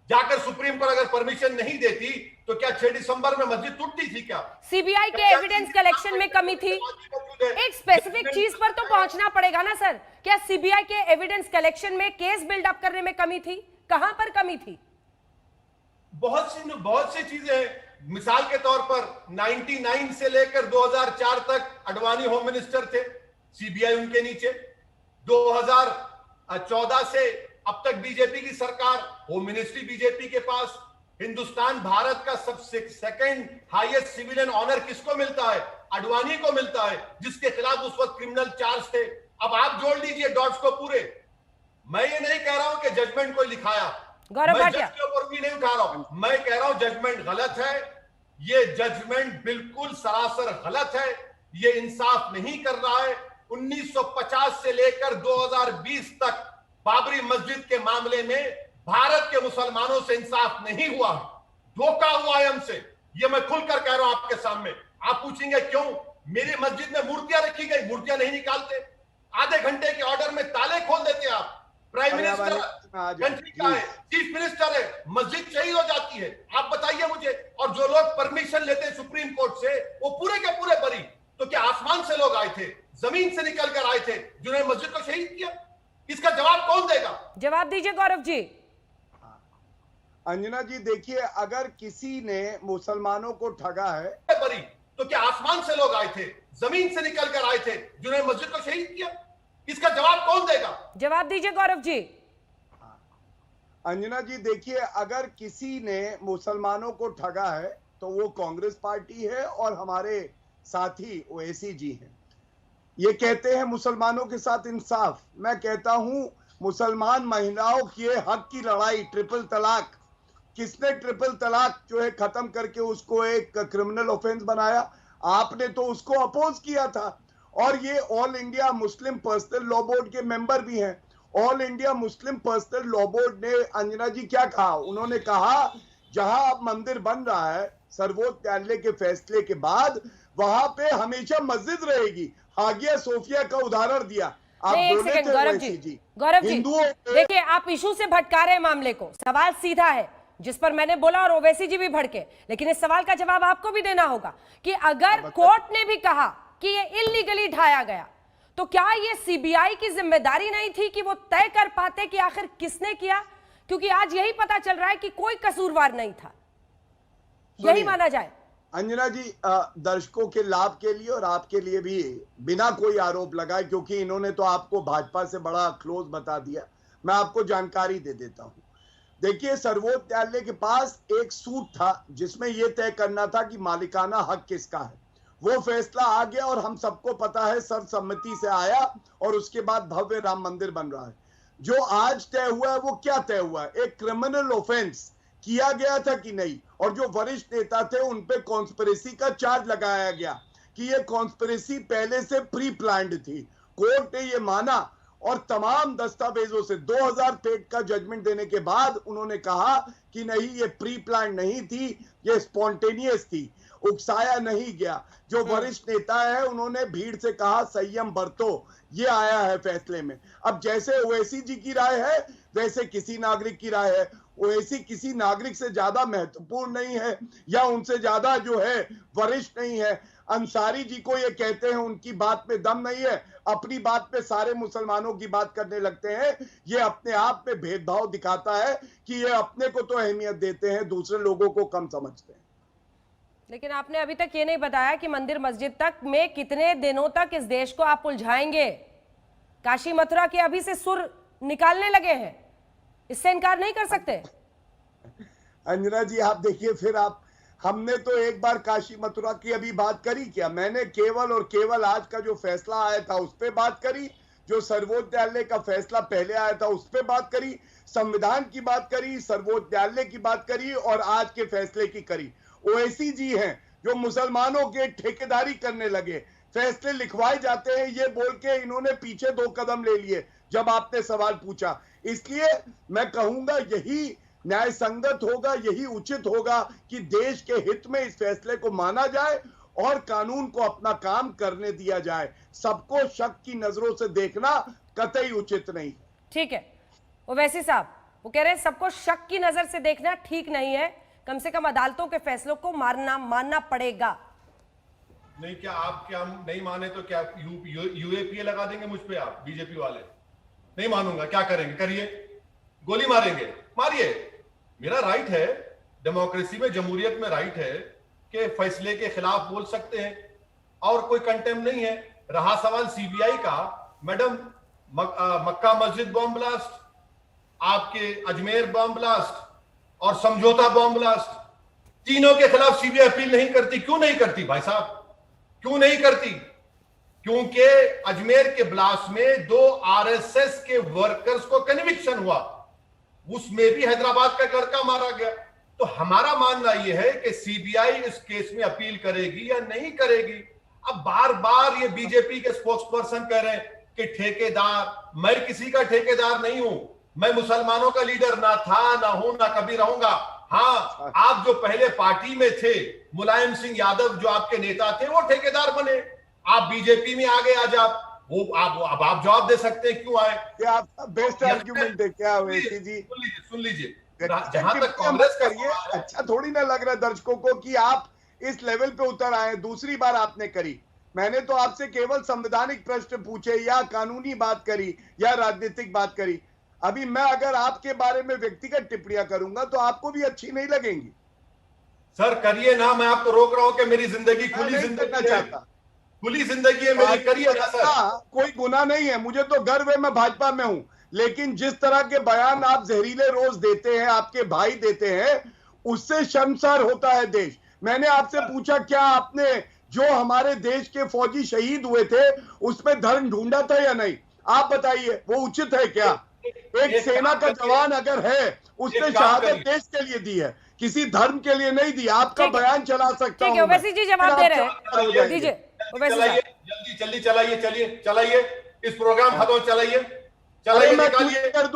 जाकर सुप्रीम कोर्ट अगर परमिशन नहीं देती तो क्या 6 दिसंबर में मस्जिद टूटती थी क्या? सीबीआई के एविडेंस कलेक्शन में कमी थी। एक स्पेसिफिक चीज पर तो पहुंचना पड़ेगा ना सर। क्या सीबीआई के एविडेंस कलेक्शन में, केस बिल्डअप करने में कमी थी? कहां पर कमी थी? बहुत सी चीजें हैं। मिसाल के तौर पर 99 से लेकर 2004 तक अडवाणी होम मिनिस्टर थे, सीबीआई उनके नीचे। 2014 से अब तक बीजेपी की सरकार, होम मिनिस्ट्री बीजेपी के पास, हिंदुस्तान भारत का सबसे सेकंड हाईएस्ट सिविलियन ऑनर किसको मिलता है? अडवाणी को मिलता है, जिसके खिलाफ उस वक्त क्रिमिनल चार्ज थे। अब आप जोड़ लीजिए डॉट्स को पूरे। मैं ये नहीं कह रहा हूं कि जजमेंट कोई लिखाया, गौरव मैं भाटिया, जज के ऊपर भी नहीं उठा रहा हूं, मैं कह रहा हूं जजमेंट गलत है। ये जजमेंट बिल्कुल सरासर गलत है, ये इंसाफ नहीं कर रहा है। 1950 से लेकर 2020 तक बाबरी मस्जिद के मामले में भारत के मुसलमानों से इंसाफ नहीं हुआ, धोखा हुआ है हमसे। ये मैं खुलकर कह रहा हूं आपके सामने। आप पूछेंगे क्यों? मेरी मस्जिद में मूर्तियां रखी गई, मूर्तियां नहीं निकालते, आधे घंटे के ऑर्डर में ताले खोल देते आप। प्राइम मिनिस्टर कंट्री का है, चीफ मिनिस्टर है, मस्जिद शहीद हो जाती है। आप बताइए मुझे। और जो लोग परमिशन लेते हैं सुप्रीम कोर्ट से, वो पूरे के पूरे बरी। तो क्या आसमान से लोग आए थे, जमीन से निकल कर आए थे, जिन्होंने मस्जिद को शहीद किया? इसका जवाब कौन देगा? जवाब दीजिए गौरव जी। अंजना जी देखिए, अगर किसी ने मुसलमानों को ठगा है, बरी, तो क्या आसमान से लोग आए थे, जमीन से निकल कर आए थे, जिन्होंने मस्जिद को शहीद किया? इसका जवाब कौन देगा? जवाब दीजिए गौरव जी। अंजना जी देखिए, अगर किसी ने मुसलमानों को ठगा है तो वो कांग्रेस पार्टी है और हमारे साथी ओवैसी जी हैं। ये कहते हैं मुसलमानों के साथ इंसाफ। मैं कहता हूं मुसलमान महिलाओं के हक की लड़ाई, ट्रिपल तलाक, किसने ट्रिपल तलाक जो है खत्म करके उसको एक क्रिमिनल ऑफेंस बनाया? आपने तो उसको अपोज किया था। और ये all India Muslim personal law board के मेंबर भी हैं। All India Muslim personal law board ने, अंजना जी क्या कहा? उन्होंने कहा जहां अब मंदिर बन रहा है सर्वोच्च न्यायालय के फैसले के बाद, वहां पे हमेशा मस्जिद रहेगी। हागिया सोफिया का उदाहरण दिया। आप एक बोले सेकंड थे गौरव ओवैसी जी, गौरव जी हिंदुओं के- देखिए, आप इशू से भटका रहे हैं मामले को। सवाल सीधा है जिस पर मैंने बोला और ओवैसी जी भी भड़के, लेकिन इस सवाल का जवाब आपको भी देना होगा कि अगर कोर्ट ने भी कहा कि ये इल्लीगली ढाया गया, तो क्या ये सीबीआई की जिम्मेदारी नहीं थी कि वो तय कर पाते कि आखिर किसने किया? क्योंकि आज यही पता चल रहा है कि कोई कसूरवार नहीं था, यही माना जाए। अंजना जी, दर्शकों के लाभ के लिए और आपके लिए भी, बिना कोई आरोप लगाए, क्योंकि इन्होंने तो आपको भाजपा से बड़ा क्लोज बता दिया, मैं आपको जानकारी दे देता हूं। देखिए, सर्वोच्च न्यायालय के पास एक सूट था जिसमें यह तय करना था कि मालिकाना हक किसका है। वो फैसला आ गया और हम सबको पता है सर्वसम्मति से आया और उसके बाद भव्य राम मंदिर बन रहा है। जो आज तय हुआ है वो क्या तय हुआ है? एक क्रिमिनल ऑफेंस किया गया था कि नहीं, और जो वरिष्ठ नेता थे उन पे कॉन्स्पिरेसी का चार्ज लगाया गया कि ये कॉन्स्पिरेसी पहले से प्री प्लान्ड थी। कोर्ट ने ये माना और तमाम दस्तावेजों से 2000 पेज का जजमेंट देने के बाद उन्होंने कहा कि नहीं, ये प्री प्लान नहीं थी, ये स्पॉन्टेनियस थी, उकसाया नहीं गया। जो वरिष्ठ नेता है उन्होंने भीड़ से कहा संयम बरतो, ये आया है फैसले में। अब जैसे ओवैसी जी की राय है वैसे किसी नागरिक की राय है। ओवैसी किसी नागरिक से ज्यादा महत्वपूर्ण नहीं है या उनसे ज्यादा जो है वरिष्ठ नहीं है। अंसारी जी को ये कहते हैं उनकी बात में दम नहीं है, अपनी बात पे सारे मुसलमानों की बात करने लगते हैं। ये अपने आप में भेदभाव दिखाता है कि ये अपने को तो अहमियत देते हैं, दूसरे लोगों को कम समझते हैं। लेकिन आपने अभी तक ये नहीं बताया कि मंदिर मस्जिद तक में कितने दिनों तक इस देश को आप उलझाएंगे। काशी मथुरा के अभी से सुर निकालने लगे हैं, इससे इनकार नहीं कर सकते। अंजना जी आप देखिए, फिर आप, हमने तो एक बार काशी मथुरा की अभी बात करी क्या? मैंने केवल और केवल आज का जो फैसला आया था उस पर बात करी, जो सर्वोच्च न्यायालय का फैसला पहले आया था उस पर बात करी, संविधान की बात करी, सर्वोच्च न्यायालय की बात करी और आज के फैसले की करी। ओवैसी जी हैं जो मुसलमानों के ठेकेदारी करने लगे, फैसले लिखवाए जाते हैं ये बोल के इन्होंने पीछे 2 कदम ले लिए जब आपने सवाल पूछा। इसलिए मैं कहूंगा यही न्याय संगत होगा, यही उचित होगा कि देश के हित में इस फैसले को माना जाए और कानून को अपना काम करने दिया जाए। सबको शक की नजरों से देखना कतई उचित नहीं। ठीक है ओवैसी साहब, वो कह रहे हैं सबको शक की नजर से देखना ठीक नहीं है, कम से कम अदालतों के फैसलों को मानना पड़ेगा। नहीं, क्या आप क्या नहीं माने तो क्या यूएपीए लगा देंगे मुझ पे आप बीजेपी वाले? नहीं मानूंगा, क्या करेंगे? करिए, गोली मारेंगे, मारिए। मेरा राइट है, डेमोक्रेसी में, जमहूरियत में राइट है कि फैसले के खिलाफ बोल सकते हैं और कोई कंटेम नहीं है। रहा सवाल सीबीआई का, मैडम, मक्का मस्जिद बॉम्ब ब्लास्ट, आपके अजमेर बॉम्ब ब्लास्ट और समझौता बॉम्ब ब्लास्ट, तीनों के खिलाफ सीबीआई अपील नहीं करती। क्यों नहीं करती भाई साहब, क्यों नहीं करती? क्योंकि अजमेर के ब्लास्ट में 2 आरएसएस के वर्कर्स को कन्विक्शन हुआ, उसमें भी हैदराबाद का लड़का मारा गया। तो हमारा मानना यह है कि सीबीआई इस केस में अपील करेगी या नहीं करेगी। अब बार बार ये बीजेपी के स्पोक्स पर्सन कह रहे हैं कि ठेकेदार, मैं किसी का ठेकेदार नहीं हूं, मैं मुसलमानों का लीडर ना था, ना हूं, ना कभी रहूंगा। हाँ, आप जो पहले पार्टी में थे, मुलायम सिंह यादव जो आपके नेता थे, वो ठेकेदार बने, आप बीजेपी में आ गए। आज आप वो आप जवाब दे सकते हैं क्यों आए? क्या आपका बेस्ट आर्ग्यूमेंट है क्या ओवैसी जी? सुन लीजिए, जहां तक कांग्रेस करिए, अच्छा थोड़ी ना लग रहा है दर्शकों को कि आप इस लेवल पे उतर आए। दूसरी बार आपने करी, मैंने तो आपसे केवल संवैधानिक प्रश्न पूछे या कानूनी बात करी या राजनीतिक बात करी। अभी मैं अगर आपके बारे में व्यक्तिगत टिप्पणियां करूंगा तो आपको भी अच्छी नहीं लगेंगी। सर करिए ना, मैं आपको रोक रहा हूं कि मेरी जिंदगी खुली जिंदगी है, खुली जिंदगी है मेरी, करिए ना सर। कोई गुनाह नहीं है, मुझे तो गर्व है, मैं भाजपा में हूं, लेकिन जिस तरह के बयान आप जहरीले रोज देते हैं, आपके भाई देते हैं, उससे शर्मसार होता है देश। मैंने आपसे पूछा क्या आपने जो हमारे देश के फौजी शहीद हुए थे उसमें धर्म ढूंढा था या नहीं? आप बताइए, वो उचित है क्या? एक सेना का जवान अगर है, उसने शहादत देश के लिए दी है, किसी धर्म के लिए नहीं दी। आपका बयान चला सकता हूं। ओवैसी जी जवाब दे रहे हैं, दीजिए। जल्दी चलाइए इस प्रोग्राम खत्म, चलाइए। मैं ट्वीट कर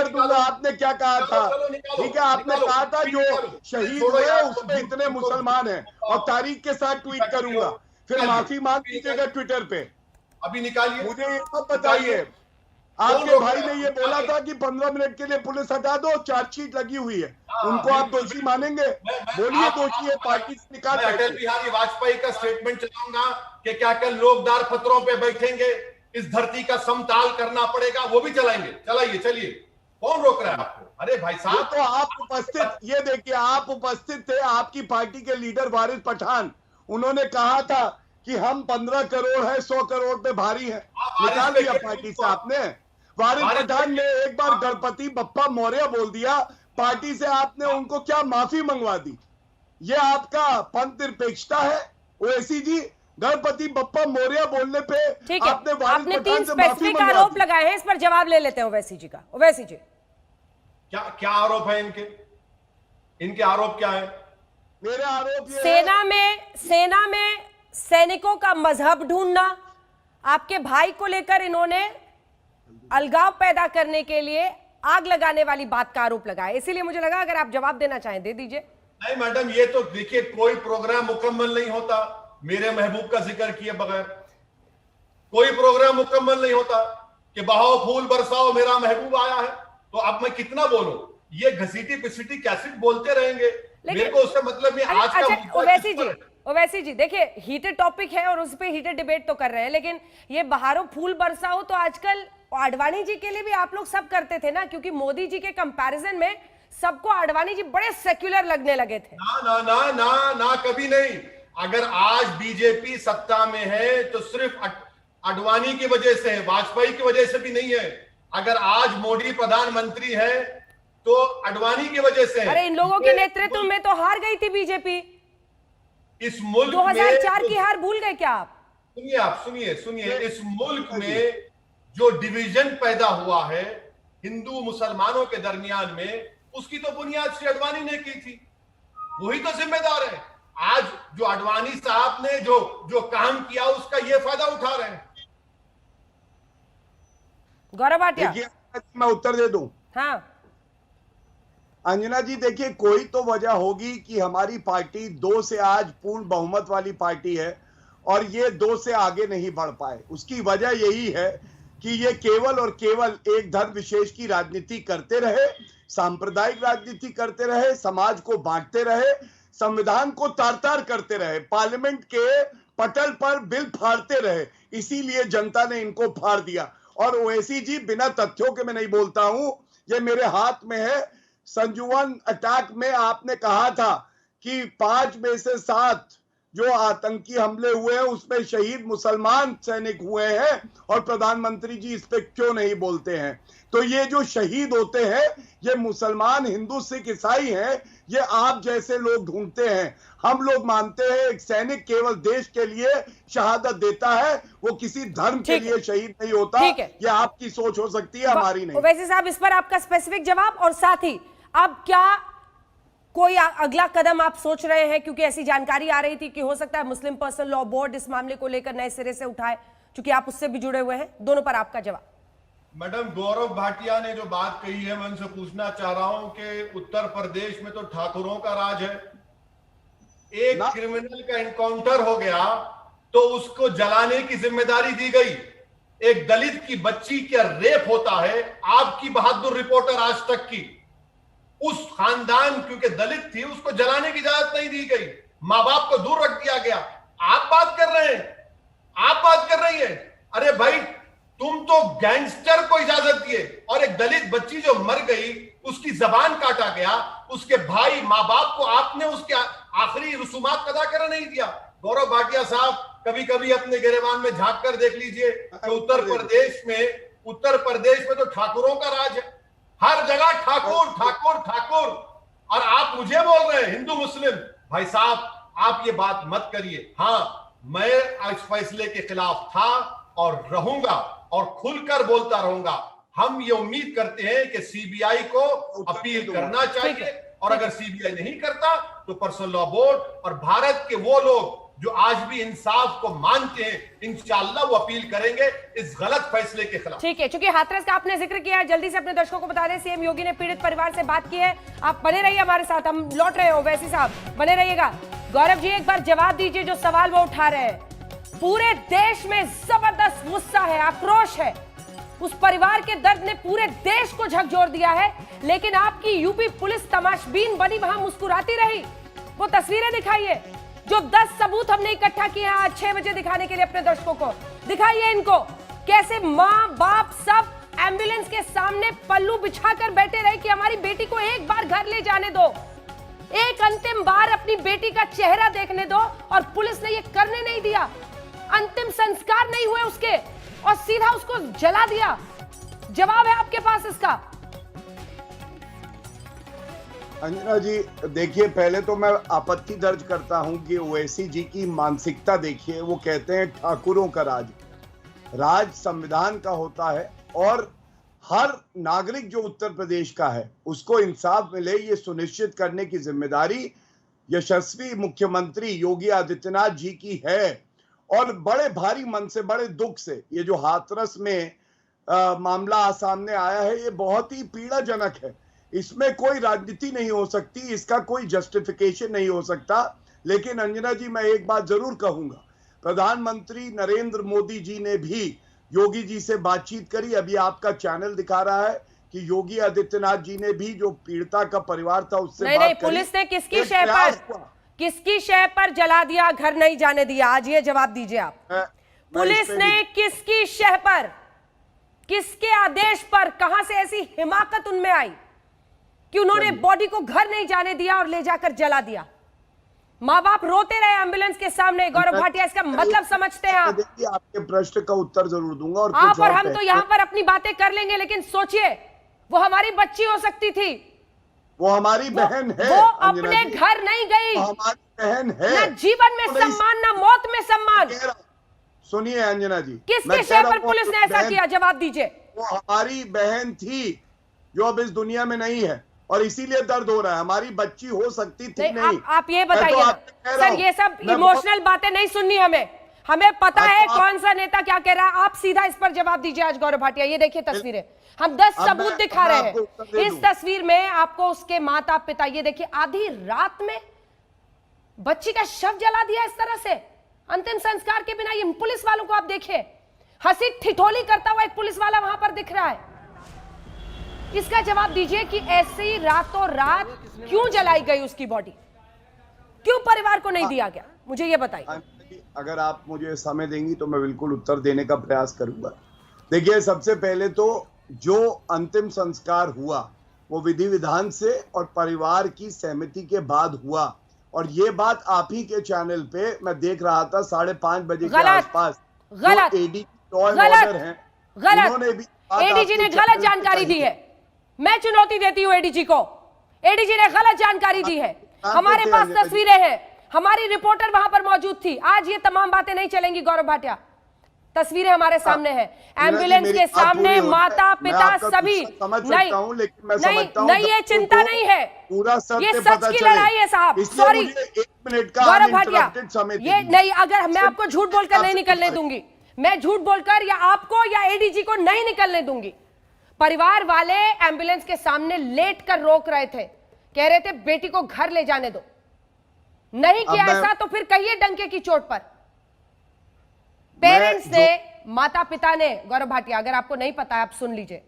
दूंगा, आपने क्या कहा था? ठीक है, आपने कहा था जो शहीद हुए उसमें इतने मुसलमान हैं, और तारीख के साथ ट्वीट करूंगा, फिर माफी मांग लीजिएगा ट्विटर पे। अभी निकालिए, मुझे ये सब बताइए। आपके भाई ने ये बोला था कि 15 मिनट के लिए पुलिस हटा दो, चार्जशीट लगी हुई है, उनको आप दोषी मानेंगे? बोलिए दोषी है, पार्टी से निकाल। अटल बिहारी वाजपेयी का स्टेटमेंट चलाऊंगा कि क्या कल लोग दार पत्थरों पे बैठेंगे, इस धरती का समताल करना पड़ेगा, वो भी चलाएंगे। चलाइए, चलिए, कौन रोक रहा है आपको? अरे भाई साहब, तो आप उपस्थित, ये देखिए आप उपस्थित थे, आपकी पार्टी के लीडर वारिस पठान, उन्होंने कहा था कि हम 15 करोड़ है, 100 करोड़ पे भारी है, निकाल दिया पार्टी से आपने। वारिस पठान ने एक बार गणपति बप्पा मौर्य बोल दिया, पार्टी से आपने उनको क्या माफी मंगवा दी? ये आपका पंथ निरपेक्षता है ओवैसी जी? गणपति बप्पा मौर्य बोलने पे ठीक है, आपने 3 स्पेसिफिक आरोप लगाए हैं, इस पर जवाब ले लेते हैं ओवैसी जी का। ओवैसी जी, क्या आरोप है इनके आरोप क्या है? मेरे आरोप ये सेना में सैनिकों का मजहब ढूंढना, आपके भाई को लेकर इन्होंने अलगाव पैदा करने के लिए आग लगाने वाली बात का आरोप लगाया। इसीलिए मुझे लगा अगर आप जवाब देना चाहें दे दीजिए। नहीं मैडम, ये तो देखिए कोई प्रोग्राम मुकम्मल नहीं होता मेरे महबूब का जिक्र किए बगैर। कोई प्रोग्राम मुकम्मल नहीं होता कि बहाओ फूल बरसाओ मेरा महबूब आया है। तो अब मैं कितना बोलूं? ये घसीटी पिसीटी कैसे बोलते रहेंगे, मेरे को उससे मतलब नहीं। आज का ओवैसी जी देखिए, हीटेड टॉपिक है और उस पर हीटेड डिबेट तो कर रहे हैं, लेकिन ये बहारों फूल बरसाओ तो आजकल आडवाणी जी के लिए भी आप लोग सब करते थे ना, क्योंकि मोदी जी के कंपैरिजन में सबको आडवाणी जी बड़े सेक्युलर लगने लगे थे। ना ना ना ना ना, कभी नहीं। अगर आज बीजेपी सत्ता में है तो सिर्फ आडवाणी की वजह से है, वाजपेयी की वजह से भी नहीं है। अगर आज मोदी प्रधानमंत्री है तो आडवाणी की वजह से है। अरे इन लोगों के नेतृत्व में तो हार गई थी बीजेपी। इस मुल्क 2004 की हार भूल गए क्या आप? सुनिए, इस मुल्क में जो डिवीजन पैदा हुआ है हिंदू मुसलमानों के दरमियान में, उसकी तो बुनियाद श्री आडवाणी ने की थी, वही तो जिम्मेदार है। आज जो आडवाणी साहब ने जो काम किया उसका ये फायदा उठा रहे हैं। गौरव भाटिया, मैं उत्तर दे दूं? हाँ अंजना जी, देखिए कोई तो वजह होगी कि हमारी पार्टी 2 से आज पूर्ण बहुमत वाली पार्टी है और ये 2 से आगे नहीं बढ़ पाए। उसकी वजह यही है कि ये केवल और केवल एक धर्म विशेष की राजनीति करते रहे, सांप्रदायिक राजनीति करते रहे, समाज को बांटते रहे, संविधान को तार-तार करते रहे, पार्लियामेंट के पटल पर बिल फाड़ते रहे। इसीलिए जनता ने इनको फाड़ दिया। और ओवैसी जी, बिना तथ्यों के मैं नहीं बोलता हूं, ये मेरे हाथ में है। संजुवन अटैक में आपने कहा था कि 5 में से 7 जो आतंकी हमले हुए हैं उसमें शहीद मुसलमान सैनिक हुए हैं और प्रधानमंत्री जी इस पे क्यों नहीं बोलते हैं? तो ये जो शहीद होते हैं ये मुसलमान, हिंदू, सिख, ईसाई हैं, ये आप जैसे लोग ढूंढते हैं। हम लोग मानते हैं एक सैनिक केवल देश के लिए शहादत देता है, वो किसी धर्म के लिए शहीद नहीं होता। ये आपकी सोच हो सकती है, हमारी नहीं। वैसे साहब इस पर आपका स्पेसिफिक जवाब, और साथ ही अब क्या कोई अगला कदम आप सोच रहे हैं? क्योंकि ऐसी जानकारी आ रही थी कि हो सकता है मुस्लिम पर्सनल लॉ बोर्ड इस मामले को लेकर नए सिरे से उठाए, क्योंकि आप उससे भी जुड़े हुए हैं। दोनों पर आपका जवाब। मैडम, गौरव भाटिया ने जो बात कही है मैं उनसे पूछना चाह रहा हूं कि उत्तर प्रदेश में तो ठाकुरों का राज है। एक क्रिमिनल का एनकाउंटर हो गया तो उसको जलाने की जिम्मेदारी दी गई। एक दलित की बच्ची का रेप होता है, आपकी बहादुर रिपोर्टर आज तक की, उस खानदान क्योंकि दलित थी उसको जलाने की इजाजत नहीं दी गई, मां बाप को दूर रख दिया गया। आप बात कर रहे हैं, आप बात कर रही है। अरे भाई, तुम तो गैंगस्टर को इजाजत दिए और एक दलित बच्ची जो मर गई उसकी जबान काटा गया, उसके भाई मां बाप को आपने उसके आखिरी रसूमात अदा करने नहीं दिया। गौरव भाटिया साहब, कभी कभी अपने गिरेबान में झांक कर देख लीजिए कि उत्तर प्रदेश में तो ठाकुरों का राज है। हर जगह ठाकुर ठाकुर ठाकुर, और आप मुझे बोल रहे हैं हिंदू मुस्लिम। भाई साहब, आप ये बात मत करिए। हाँ, मैं इस फैसले के खिलाफ था और रहूंगा और खुलकर बोलता रहूंगा। हम ये उम्मीद करते हैं कि सीबीआई को अपील करना चाहिए, और अगर सीबीआई नहीं करता तो पर्सनल लॉ बोर्ड और भारत के वो लोग जो आज भी इंसाफ को मानते हैं, इंशाअल्लाह वो अपील करेंगे इस गलत फैसले के खिलाफ। ठीक है, चूंकि हाथरस का आपने जिक्र किया है, जल्दी से अपने दर्शकों को बता दें, सीएम योगी ने पीड़ित परिवार से बात की है। आप बने रहिए हमारे साथ, हम लौट रहे हो। वैसी साहब बने रहिएगा। गौरव जी, एक बार जवाब दीजिए जो सवाल वो उठा रहे हैं। पूरे देश में जबरदस्त गुस्सा है, आक्रोश है, उस परिवार के दर्द ने पूरे देश को झकझोर दिया है, लेकिन आपकी यूपी पुलिस तमाशबीन बनी वहां मुस्कुराती रही। वो तस्वीरें दिखाइए जो 10 सबूत हमने इकट्ठा किए हैं आज 6 बजे दिखाने के लिए अपने दर्शकों को। दिखाइए इनको, कैसे मां बाप सब एम्बुलेंस के सामने पल्लू बिछाकर बैठे रहे कि हमारी बेटी को एक बार घर ले जाने दो, एक अंतिम बार अपनी बेटी का चेहरा देखने दो, और पुलिस ने ये करने नहीं दिया। अंतिम संस्कार नहीं हुए उसके और सीधा उसको जला दिया। जवाब है आपके पास इसका? अंजना जी, देखिए, पहले तो मैं आपत्ति दर्ज करता हूं कि ओवैसी जी की मानसिकता देखिए। वो कहते हैं ठाकुरों का राज, राज संविधान का होता है और हर नागरिक जो उत्तर प्रदेश का है उसको इंसाफ मिले, ये सुनिश्चित करने की जिम्मेदारी यशस्वी मुख्यमंत्री योगी आदित्यनाथ जी की है। और बड़े भारी मन से, बड़े दुख से ये जो हाथरस में मामला सामने आया है, ये बहुत ही पीड़ाजनक है। इसमें कोई राजनीति नहीं हो सकती, इसका कोई जस्टिफिकेशन नहीं हो सकता। लेकिन अंजना जी, मैं एक बात जरूर कहूंगा, प्रधानमंत्री नरेंद्र मोदी जी ने भी योगी जी से बातचीत करी। अभी आपका चैनल दिखा रहा है कि योगी आदित्यनाथ जी ने भी जो पीड़िता का परिवार था उससे बात करी। पुलिस ने किसकी शय पर जला दिया, घर नहीं जाने दिया? आज ये जवाब दीजिए आप। पुलिस ने किसकी शय पर, किसके आदेश पर, कहां से ऐसी हिमाकत उनमें आई कि उन्होंने बॉडी को घर नहीं जाने दिया और ले जाकर जला दिया? माँ बाप रोते रहे एम्बुलेंस के सामने। गौरव भाटिया, इसका मतलब समझते हैं आप? देखिए, आपके प्रश्न का उत्तर जरूर दूंगा। और आप और हम तो यहाँ पर अपनी बातें कर लेंगे, लेकिन सोचिए, वो हमारी बच्ची हो सकती थी, वो हमारी बहन है, वो अपने घर नहीं गई, हमारी बहन है। ना जीवन में सम्मान, ना मौत में सम्मान। सुनिए अंजना जी, किसके शय पर पुलिस ने ऐसा किया? जवाब दीजिए। वो हमारी बहन थी जो अब इस दुनिया में नहीं है, और इसीलिए दर्द हो रहा है। हमारी बच्ची हो सकती थी नहीं। आप ये बताइए सर, ये सब इमोशनल बातें नहीं सुननी हमें पता है कौन सा नेता क्या कह रहा है। आप सीधा इस पर जवाब दीजिए आज गौरव भाटिया। ये देखिए तस्वीरें, हम 10 सबूत दिखा रहे हैं। इस तस्वीर में आपको उसके माता पिता, ये देखिए, आधी रात में बच्ची का शव जला दिया इस तरह से, अंतिम संस्कार के बिना। ये पुलिस वालों को आप देखिए, हंसी ठिठोली करता हुआ एक पुलिस वाला वहां पर दिख रहा है। इसका जवाब दीजिए कि ऐसी रातों रात क्यों जलाई गई उसकी बॉडी, क्यों परिवार को नहीं दिया गया? मुझे ये बताइए। अगर आप मुझे समय देंगी तो मैं बिल्कुल उत्तर देने का प्रयास करूंगा। देखिए, सबसे पहले तो जो अंतिम संस्कार हुआ वो विधि विधान से और परिवार की सहमति के बाद हुआ। और ये बात आप ही के चैनल पे मैं देख रहा था 5:30 बजे के गलत, आसपास। गलत, एडी लॉ एंड गलत, ऑर्डर हैं, गलत। उन्होंने भी बात एडीजी ने आपके गलत चैनल पे जानकारी कही दी है। मैं चुनौती देती हूं एडीजी को। एडीजी ने गलत जानकारी दी है। हमारे पास तस्वीरें हैं, हमारी रिपोर्टर वहां पर मौजूद थी। आज ये तमाम बातें नहीं चलेंगी गौरव भाटिया। तस्वीरें हमारे सामने हैं, एम्बुलेंस के सामने माता पिता सभी। नहीं, ये चिंता नहीं है, पूरा ये सच की लड़ाई है साहब। सॉरी 1 मिनट का गौरव भाटिया, समय ये नहीं, अगर मैं आपको झूठ बोलकर नहीं निकलने दूंगी, मैं झूठ बोलकर या आपको या एडीजी को नहीं निकलने दूंगी। परिवार वाले एम्बुलेंस के सामने लेट कर रोक रहे थे, कह रहे थे बेटी को घर ले जाने दो। नहीं किया ऐसा तो फिर कहिए डंके की चोट पर। पेरेंट्स ने, माता पिता ने, गौरव भाटिया अगर आपको नहीं पता है आप सुन लीजिए,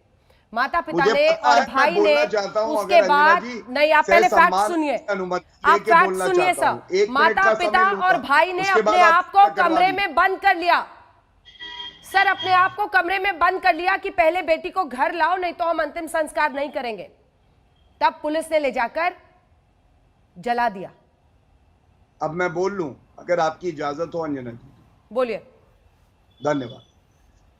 माता पिता ने और भाई ने उसके बाद, नहीं आप पहले फैक्ट सुनिए, आप फैक्ट सुनिए सर। माता पिता और भाई ने अपने आप को कमरे में बंद कर लिया सर, अपने आप को कमरे में बंद कर लिया कि पहले बेटी को घर लाओ नहीं तो हम अंतिम संस्कार नहीं करेंगे। तब पुलिस ने ले जाकर जला दिया। अब मैं बोल लूं अगर आपकी इजाजत हो अंजना जी? बोलिए। धन्यवाद।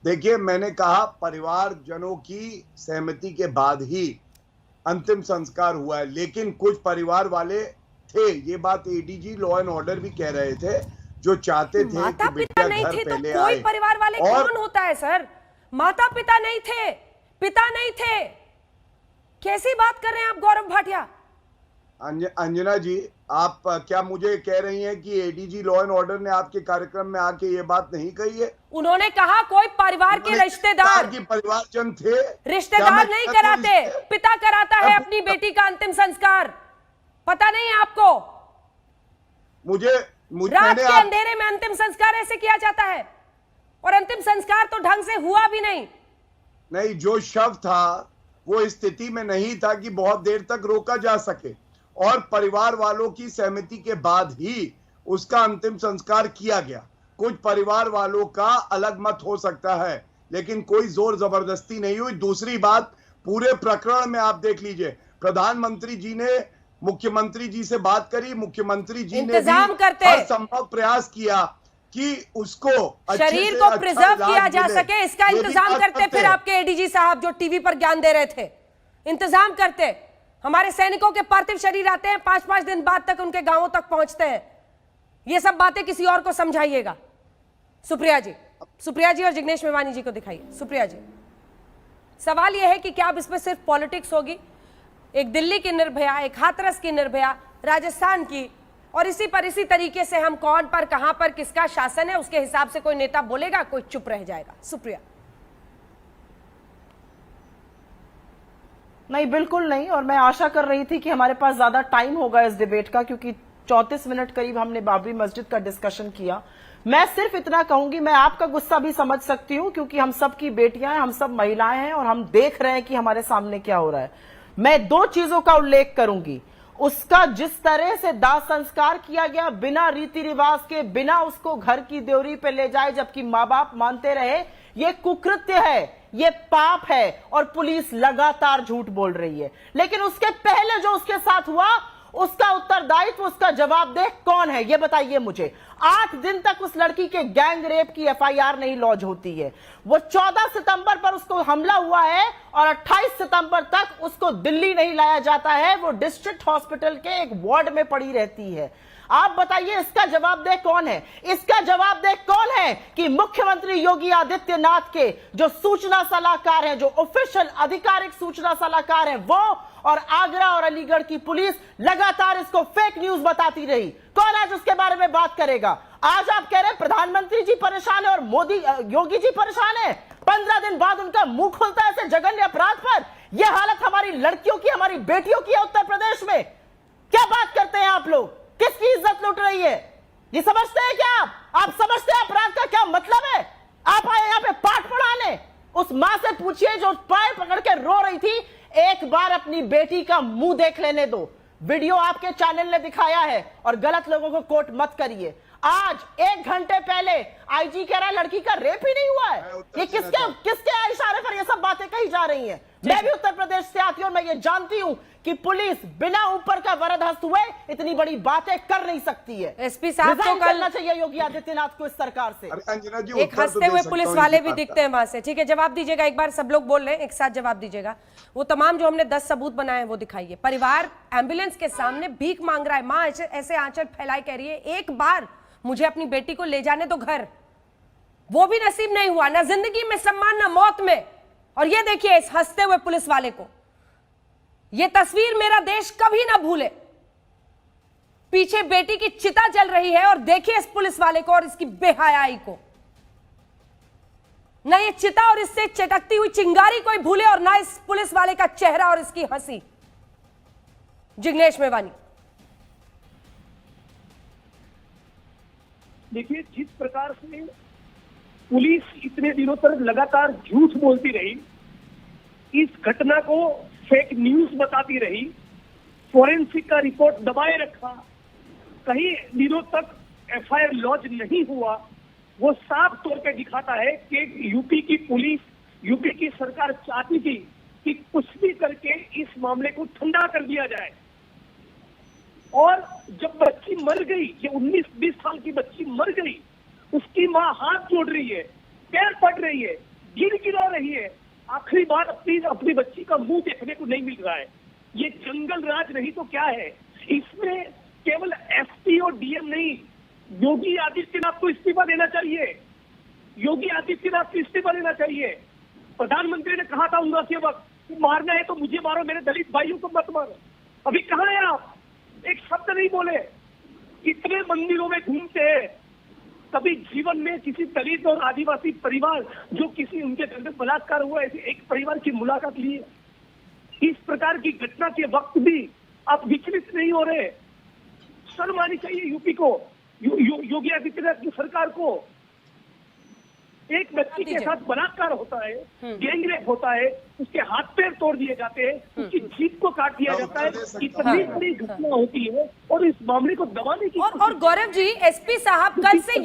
देखिए, मैंने कहा परिवारजनों की सहमति के बाद ही अंतिम संस्कार हुआ है, लेकिन कुछ परिवार वाले थे, ये बात एडीजी लॉ एंड ऑर्डर भी कह रहे थे, जो चाहते थे माता कि पिता बेटा नहीं घर थे तो पहले कोई आए। परिवार वाले और कौन होता है सर? माता पिता नहीं थे, पिता नहीं थे, कैसी बात कर रहे हैं आप गौरव भाटिया? अंजना जी, आप क्या मुझे कह रही हैं कि एडीजी लॉ एंड ऑर्डर ने आपके कार्यक्रम में आके ये बात नहीं कही है? उन्होंने कहा कोई परिवार के रिश्तेदार की परिवारजन थे, रिश्तेदार नहीं कराते, पिता कराता है अपनी बेटी का अंतिम संस्कार। पता नहीं है आपको? मुझे रात के अंधेरे में अंतिम संस्कार ऐसे किया जाता है, और अंतिम संस्कार तो ढंग से हुआ भी नहीं। जो शव था वो इस स्थिति में नहीं था कि बहुत देर तक रोका जा सके, और परिवार वालों की सहमति के बाद ही उसका अंतिम संस्कार किया गया। कुछ परिवार वालों का अलग मत हो सकता है, लेकिन कोई जोर जबरदस्ती नहीं हुई। दूसरी बात, पूरे प्रकरण में आप देख लीजिए, प्रधानमंत्री जी ने मुख्यमंत्री जी से बात करी, मुख्यमंत्री जी ने इंतजाम करते, हर संभव प्रयास किया कि उसको शरीर को प्रिजर्व किया जा सके, इसका इंतजाम करते। फिर आपके एडीजी साहब जो टीवी पर ज्ञान दे रहे थे, इंतजाम करते। हमारे सैनिकों के पार्थिव शरीर आते हैं, 5-5 दिन बाद तक उनके गांवों तक पहुंचते हैं। ये सब बातें किसी और को समझाइएगा। सुप्रिया जी और जिग्नेश मेवानी जी को दिखाइए। सुप्रिया जी, सवाल यह है कि क्या अब इसमें सिर्फ पॉलिटिक्स होगी? एक दिल्ली की निर्भया, एक हाथरस की निर्भया, राजस्थान की, और इसी तरीके से हम कौन पर, कहां पर, किसका शासन है, उसके हिसाब से कोई नेता बोलेगा, कोई चुप रह जाएगा। सुप्रिया। नहीं, बिल्कुल नहीं, और मैं आशा कर रही थी कि हमारे पास ज्यादा टाइम होगा इस डिबेट का, क्योंकि 34 मिनट करीब हमने बाबरी मस्जिद का डिस्कशन किया। मैं सिर्फ इतना कहूंगी, मैं आपका गुस्सा भी समझ सकती हूं, क्योंकि हम सब की बेटियां हैं, हम सब महिलाएं हैं, और हम देख रहे हैं कि हमारे सामने क्या हो रहा है। मैं 2 चीजों का उल्लेख करूंगी। उसका जिस तरह से दाह संस्कार किया गया, बिना रीति रिवाज के, बिना उसको घर की देवरी पे ले जाए, जबकि माँ बाप मानते रहे, ये कुकृत्य है, ये पाप है, और पुलिस लगातार झूठ बोल रही है। लेकिन उसके पहले जो उसके साथ हुआ, उसका उत्तरदायित्व, उसका जवाबदेह कौन है, ये बताइए मुझे। 8 दिन तक उस लड़की के गैंग रेप की एफआईआर नहीं लॉन्च होती है। वो 14 सितंबर पर उसको हमला हुआ है, और 28 सितंबर तक उसको दिल्ली नहीं लाया जाता है। वो डिस्ट्रिक्ट हॉस्पिटल के एक वार्ड में पड़ी रहती है। आप बताइए, इसका जवाबदेह कौन है? इसका जवाबदेह कौन है कि मुख्यमंत्री योगी आदित्यनाथ के जो सूचना सलाहकार हैं, जो ऑफिशियल आधिकारिक सूचना सलाहकार हैं, वो और आगरा और अलीगढ़ की पुलिस लगातार इसको फेक न्यूज बताती रही। कौन आज उसके बारे में बात करेगा? आज आप कह रहे हैं प्रधानमंत्री जी परेशान है और योगी जी परेशान है। 15 दिन बाद उनका मुंह खुलता है ऐसे जघन्य अपराध पर। यह हालत हमारी लड़कियों की, हमारी बेटियों की है उत्तर प्रदेश में। क्या बात करते हैं आप लोग? किसकी इज्जत लूट रही है? ये समझते हैं क्या आप समझते हैं अपराध का क्या मतलब है? आप आए यहाँ पे पाठ पढ़ाने। उस मां से पूछिए जो पैर पकड़ के रो रही थी, एक बार अपनी बेटी का मुंह देख लेने दो। वीडियो आपके चैनल ने दिखाया है, और गलत लोगों को कोट मत करिए। आज 1 घंटे पहले आईजी कह रहा है लड़की का रेप ही नहीं हुआ है। ये किसके इशारे पर ये सब बातें कही जा रही हैं? मैं भी उत्तर प्रदेश से आती हूँ और मैं ये जानती हूँ कि पुलिस बिना ऊपर का वरद हस्त हुए इतनी बड़ी बातें कर नहीं सकती है। एसपी साहब को कल करना चाहिए योगी आदित्यनाथ को इस सरकार से। अंजना जी, एक हंसते हुए पुलिस वाले भी दिखते हैं वहां से। ठीक है, जवाब दीजिएगा, एक बार सब लोग बोल रहे हैं, एक साथ जवाब दीजिएगा। वो तमाम जो हमने 10 सबूत बनाए हैं वो दिखाइए। परिवार एम्बुलेंस के सामने भीख मांग रहा है, माँ ऐसे आंचल फैलाए कह रही है एक बार मुझे अपनी बेटी को ले जाने दो घर। वो भी नसीब नहीं हुआ, ना जिंदगी में सम्मान ना मौत में। और ये देखिए इस हंसते हुए पुलिस वाले को, ये तस्वीर मेरा देश कभी ना भूले। पीछे बेटी की चिता जल रही है और देखिए इस पुलिस वाले को और इसकी बेहयाई को। ना ये चिता और इससे चटकती हुई चिंगारी कोई भूले और ना इस पुलिस वाले का चेहरा और इसकी हंसी। जिग्नेश मेवानी। देखिए, जिस प्रकार से पुलिस इतने दिनों तक लगातार झूठ बोलती रही, इस घटना को फेक न्यूज बताती रही, फोरेंसिक का रिपोर्ट दबाए रखा, कई दिनों तक एफआईआर लॉन्च नहीं हुआ, वो साफ तौर पे दिखाता है कि यूपी की पुलिस, यूपी की सरकार चाहती थी कि कुछ भी करके इस मामले को ठंडा कर दिया जाए। और जब बच्ची मर गई, ये 19-20 साल की बच्ची मर गई, उसकी माँ हाथ जोड़ रही है, पैर पड़ रही है, गिर गिरा रही है, आखिरी बार अपनी बच्ची का मुंह देखने को नहीं मिल रहा है। ये जंगल राज नहीं तो क्या है? इसमें केवल एसपी और डीएम नहीं, योगी आदित्यनाथ को इस्तीफा देना चाहिए। योगी आदित्यनाथ को इस्तीफा देना चाहिए। प्रधानमंत्री ने कहा था उंगा के वक्त, मारना है तो मुझे मारो, मेरे दलित भाइयों को मत मारो। अभी कहाँ है आप? एक शब्द नहीं बोले। इतने मंदिरों में घूमते हैं, कभी जीवन में किसी दलित और आदिवासी परिवार जो किसी उनके घर में बलात्कार हुआ ऐसे एक परिवार की मुलाकात ली है? इस प्रकार की घटना के वक्त भी आप विचलित नहीं हो रहे। शर्म आनी चाहिए यूपी को, योगी आदित्यनाथ की सरकार को। एक बच्ची के साथ बलात्कार होता है, गैंगरेप होता है, उसके हाथ पैर तोड़ दिए जाते हैं, उसकी जीभ को काट दिया जाता है, इतनी बड़ी घटना होती है और इस मामले को दबाने की और गौरव जी, एसपी साहब कल से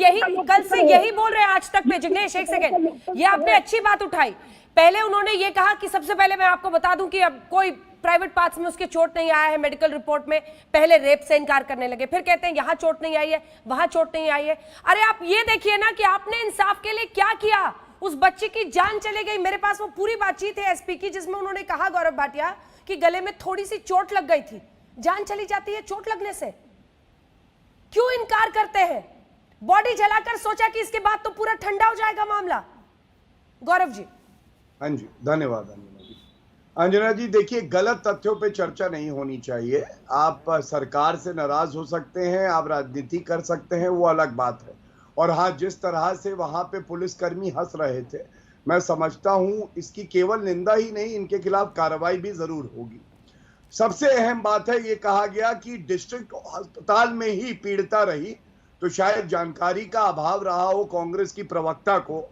यही बोल रहे हैं आज तक पे। जिग्नेश एक सेकंड, ये आपने अच्छी बात उठाई। पहले उन्होंने ये कहा कि सबसे पहले मैं आपको बता दूं कि अब कोई प्राइवेट पार्ट्स में उसके चोट नहीं आया है मेडिकल रिपोर्ट में। पहले रेप से इनकार करने लगे, फिर कहते हैं यहां चोट नहीं आई है, वहां चोट नहीं आई है। अरे आप ये देखिए ना कि आपने इंसाफ के लिए क्या किया। उस बच्ची की जान चली गई। मेरे पास वो पूरी बातचीत है एसपी की जिसमें उन्होंने कहा, गौरव भाटिया, कि गले में थोड़ी सी चोट लग गई थी। जान चली जाती है चोट लगने से, क्यों इनकार करते हैं? बॉडी जलाकर सोचा कि इसके बाद तो पूरा ठंडा हो जाएगा मामला। गौरव जी। हाँ जी, धन्यवाद अंजना जी। अंजना जी देखिए, गलत तथ्यों पे चर्चा नहीं होनी चाहिए। आप सरकार से नाराज हो सकते हैं, आप राजनीति कर सकते हैं, वो अलग बात है। और हाँ, जिस तरह से वहां पे पुलिसकर्मी हंस रहे थे, मैं समझता हूं इसकी केवल निंदा ही नहीं, इनके खिलाफ कार्रवाई भी जरूर होगी। सबसे अहम बात है, ये कहा गया कि डिस्ट्रिक्ट अस्पताल में ही पीड़िता रही, तो शायद जानकारी का अभाव रहा हो कांग्रेस की प्रवक्ता को।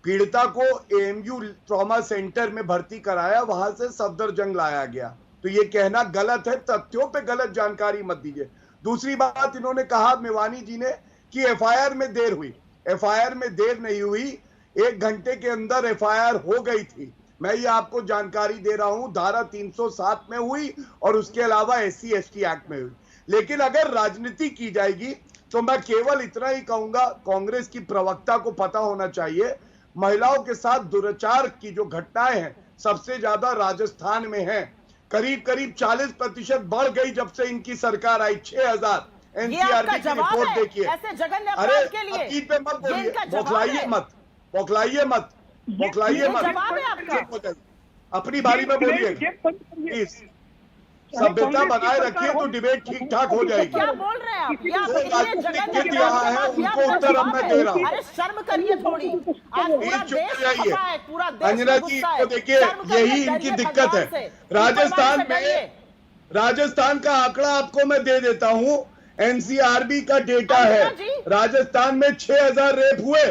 पीड़िता को एएमयू ट्रॉमा सेंटर में भर्ती कराया, वहां से सफदरजंग लाया गया, तो ये कहना गलत है। तथ्यों पे गलत जानकारी मत दीजिए। दूसरी बात इन्होंने कहा, मेवानी जी ने, कि एफआईआर में देर हुई। एफआईआर में देर नहीं हुई, 1 घंटे के अंदर एफआईआर हो गई थी। मैं ये आपको जानकारी दे रहा हूं, धारा 307 में हुई और उसके अलावा SC/ST एक्ट में हुई। लेकिन अगर राजनीति की जाएगी तो मैं केवल इतना ही कहूंगा, कांग्रेस की प्रवक्ता को पता होना चाहिए, महिलाओं के साथ दुराचार की जो घटनाएं हैं सबसे ज्यादा राजस्थान में हैं। करीब 40% बढ़ गई जब से इनकी सरकार आई। 6000 एनसीआरबी की रिपोर्ट देखिए। अरे अकीद पे मत बोलिए, बौखलाइए मत। अपनी बारी में बोलिए प्लीज। सभ्यता बनाए रखिए तो डिबेट ठीक ठाक हो जाएगी। क्या बोल रहे हैं आप? यहाँ है उनको उत्तर अब मैं दे रहा हूँ। अरे शर्म करिए थोड़ी। अंजना जी तो देखिए, यही इनकी दिक्कत है। राजस्थान का आंकड़ा आपको मैं दे देता हूँ, एनसीआरबी का डेटा है। राजस्थान में 6000 रेप हुए,